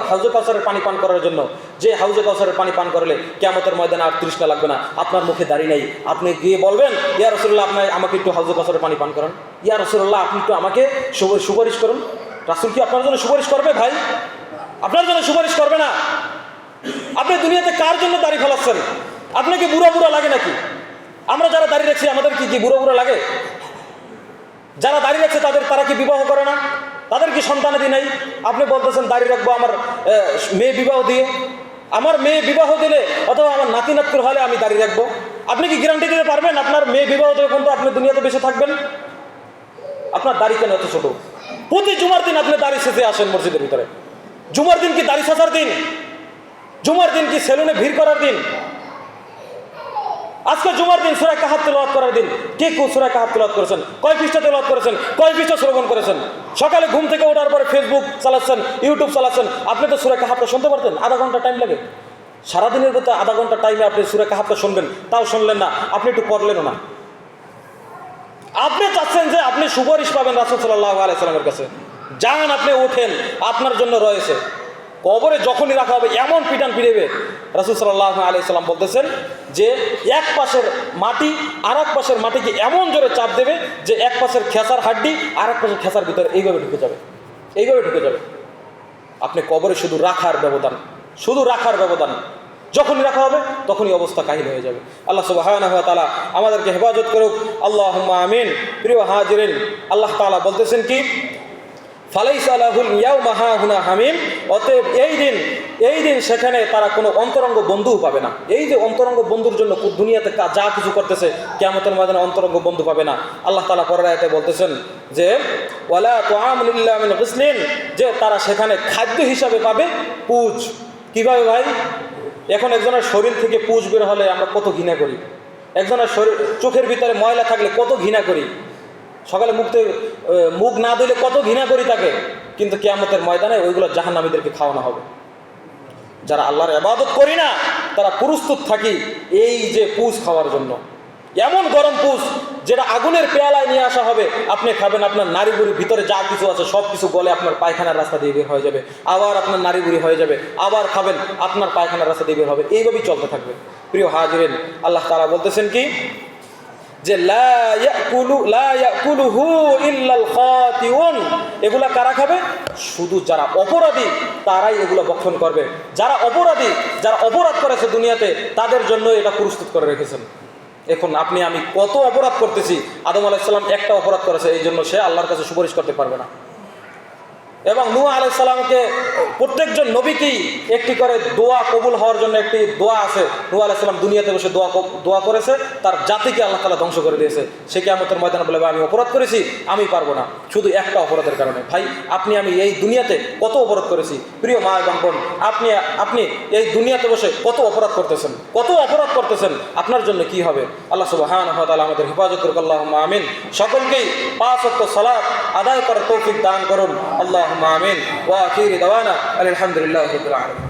হাউজে কাউসারের পানি পান করার জন্য, যে হাউজে কাউসারের পানি পান করলে কিয়ামতের ময়দানে আর তৃষ্ণা লাগবে না, আপনার মুখে দাড়ি নেই। আপনি গিয়ে বলবেন ইয়া রাসূলুল্লাহ, আপনি আমাকে একটু হাউজে কাউসারের পানি পান করান, ইয়া রাসূলুল্লাহ আপনি একটু আমাকে সুপারিশ করুন। রাসূল কি আপনার জন্য সুপারিশ করবে? ভাই, আপনার জন্য সুপারিশ করবে না। আপনি দুনিয়াতে কার জন্য দাড়ি ফেলাচ্ছেন? আপনাকে বুড়া বুড়া লাগে নাকি? আমরা যারা দাঁড়িয়ে রাখছি আমাদের কি বুড়ো বুড়ো লাগে? যারা দাঁড়িয়ে রাখছে তারা কি বিবাহ করে না? তাদের কি সন্তানাদি নাই? আপনি বলতেছেন দাঁড়িয়ে রাখবো আমার মেয়ে বিবাহ দিয়ে। আমার মেয়ে বিবাহ দিলে অথবা আমার নাতি নাতকুর হলে আমি দাঁড়িয়ে রাখবো। আপনি কি গ্যারান্টি দিতে পারবেন আপনার মেয়ে বিবাহ দেবে কিন্তু আপনি দুনিয়াতে বেঁচে থাকবেন? আপনার দাড়ি কেন এত ছোট? প্রতি জুমার দিন আপনি দাড়ি সেজে আসেন মসজিদের ভিতরে। জুমার দিন কি দাড়ি সাজার দিন? জুমার দিন কি সেলুনে ভিড় করার দিন? আজকে জুমার দিন সূরা কাহাফ তেলাওয়াত করার দিন। কে সূরা কাহাফ তেলাওয়াত করেছেন? কয় পৃষ্ঠা তেলাওয়াত করেছেন? কয় পৃষ্ঠা শ্রবণ করেছেন? সকালে ঘুম থেকে ওঠার পরে ফেসবুক চালাচ্ছেন, ইউটিউব চালাচ্ছেন। আপনি তো সূরা কাহাফটা শুনতে পারতেন, আধা ঘন্টা টাইম লাগে। সারাদিনের ভিতরে আধা ঘন্টা টাইমে আপনি সূরা কাহাফটা শুনবেন, তাও শুনলেন না, আপনি একটু পড়লেনও না। আপনি চাচ্ছেন যে আপনি সুপারিশ পাবেন রাসূল সাল্লাল্লাহু আলাইহি সাল্লামের কাছে। যান, আপনি ওঠেন, আপনার জন্য রয়েছে। কবরে যখনই রাখা হবে এমন পিটান পিড়েবে। রাসূল সাল্লাল্লাহু আলাইহি সাল্লাম বলতেছেন যে এক পাশের মাটি আর এক পাশের মাটিকে এমন জোরে চাপ দেবে যে এক পাশের খেসার হাড্ডি আর এক পাশের খেসার ভিতরে এইভাবে ঢুকে যাবে, এইভাবে ঢুকে যাবে। আপনি কবরে শুধু রাখার ব্যবধান, শুধু রাখার ব্যবধান। যখনই রাখা হবে তখনই অবস্থা কাহিল হয়ে যাবে। আল্লাহ সুবহানাহু ওয়া তাআলা আমাদেরকে হেফাজত করুক, আল্লাহুম্মা আমিন। প্রিয় হাজিরিন, আল্লাহ তাআলা বলতেছেন কি, ফালাইসা লাহুল ইয়াউমা হাহুনা হামিম। অতএব এই দিন সেখানে তারা কোনো অন্তরঙ্গ বন্ধু পাবে না। এই যে অন্তরঙ্গ বন্ধুর জন্য দুনিয়াতে যা কিছু করতেছে, কিয়ামতের ময়দানে অন্তরঙ্গ বন্ধু পাবে না। আল্লাহ তাআলা পরের আয়াতে বলতেছেন যে ওয়ালা তুআমুন ইল্লা মিন গিসলিন, যে তারা সেখানে খাদ্য হিসাবে পাবে পুঁজ। কিভাবে ভাই? এখন একজনের শরীর থেকে পুঁজ বের হলে আমরা কত ঘৃণা করি। একজনের শরীর চোখের ভিতরে ময়লা থাকলে কত ঘৃণা করি। সকালে মুখ না দিলে কত ঘৃণা করি তাকে। কিন্তু কিয়ামতের ময়দানে ওইগুলো জাহান্নামীদেরকে খাওয়ানো হবে। যারা আল্লাহর ইবাদত করি না তারা প্রস্তুত থাকি এই যে পুঁজ খাওয়ার জন্য। এমন গরম পুঁজ যেটা আগুনের পেয়ালায় নিয়ে আসা হবে, আপনি খাবেন, আপনার নাড়িভুড়ির ভিতরে যা কিছু আছে সব কিছু গলে আপনার পায়খানার রাস্তা দিয়ে বের হয়ে যাবে। আবার আপনার নাড়িভুড়ি হয়ে যাবে, আবার খাবেন, আপনার পায়খানার রাস্তা দিয়ে বের হবে। এইভাবেই চলতে থাকবে। প্রিয় হাজিরিন, আল্লাহ তাআলা বলতেছেন কি যে লা ইয়াকুলুহু ইল্লাল খাতিউন। এগুলা কারা খাবে? শুধু যারা অপরাধী তারাই এগুলো ভক্ষণ করবে। যারা অপরাধী, যারা অপরাধ করেছে দুনিয়াতে, তাদের জন্য এটা প্রস্তুত করে রেখেছেন। এখন আপনি আমি কত অপরাধ করতেছি। আদম আলাইহিস সালাম একটা অপরাধ করেছে, এই জন্য সে আল্লাহর কাছে সুপারিশ করতে পারবে না। এবং নূহ আলাইহিস সালামকে প্রত্যেকজন নবীকেই একটি করে দোয়া কবুল হওয়ার জন্য একটি দোয়া আছে। নূহ আলাইহিস সালাম দুনিয়াতে বসে দোয়া করেছে, তার জাতিকে আল্লাহ তাআলা ধ্বংস করে দিয়েছে। সে কিয়ামতের ময়দানে বলে আমি অপরাধ করেছি, আমি পারবো না, শুধু একটা অপরাধের কারণে। ভাই, আপনি আমি এই দুনিয়াতে কত অপরাধ করেছি। প্রিয় মা এবং বোন, আপনি এই দুনিয়াতে বসে কত অপরাধ করতেছেন, কত অপরাধ করতেছেন। আপনার জন্য কি হবে? আল্লাহ সুবহানাহু ওয়া তাআলা আমাদের হেফাজত করুক। আল্লাহুম্মা আমিন। সকলকেই 5 ওয়াক্ত সালাত আদায় করার তৌফিক দান করুন। আল্লাহুম্মা আমিন। ওয়া আখিরি দাওয়ানা আলহামদুলিল্লাহি রাব্বিল আলামিন।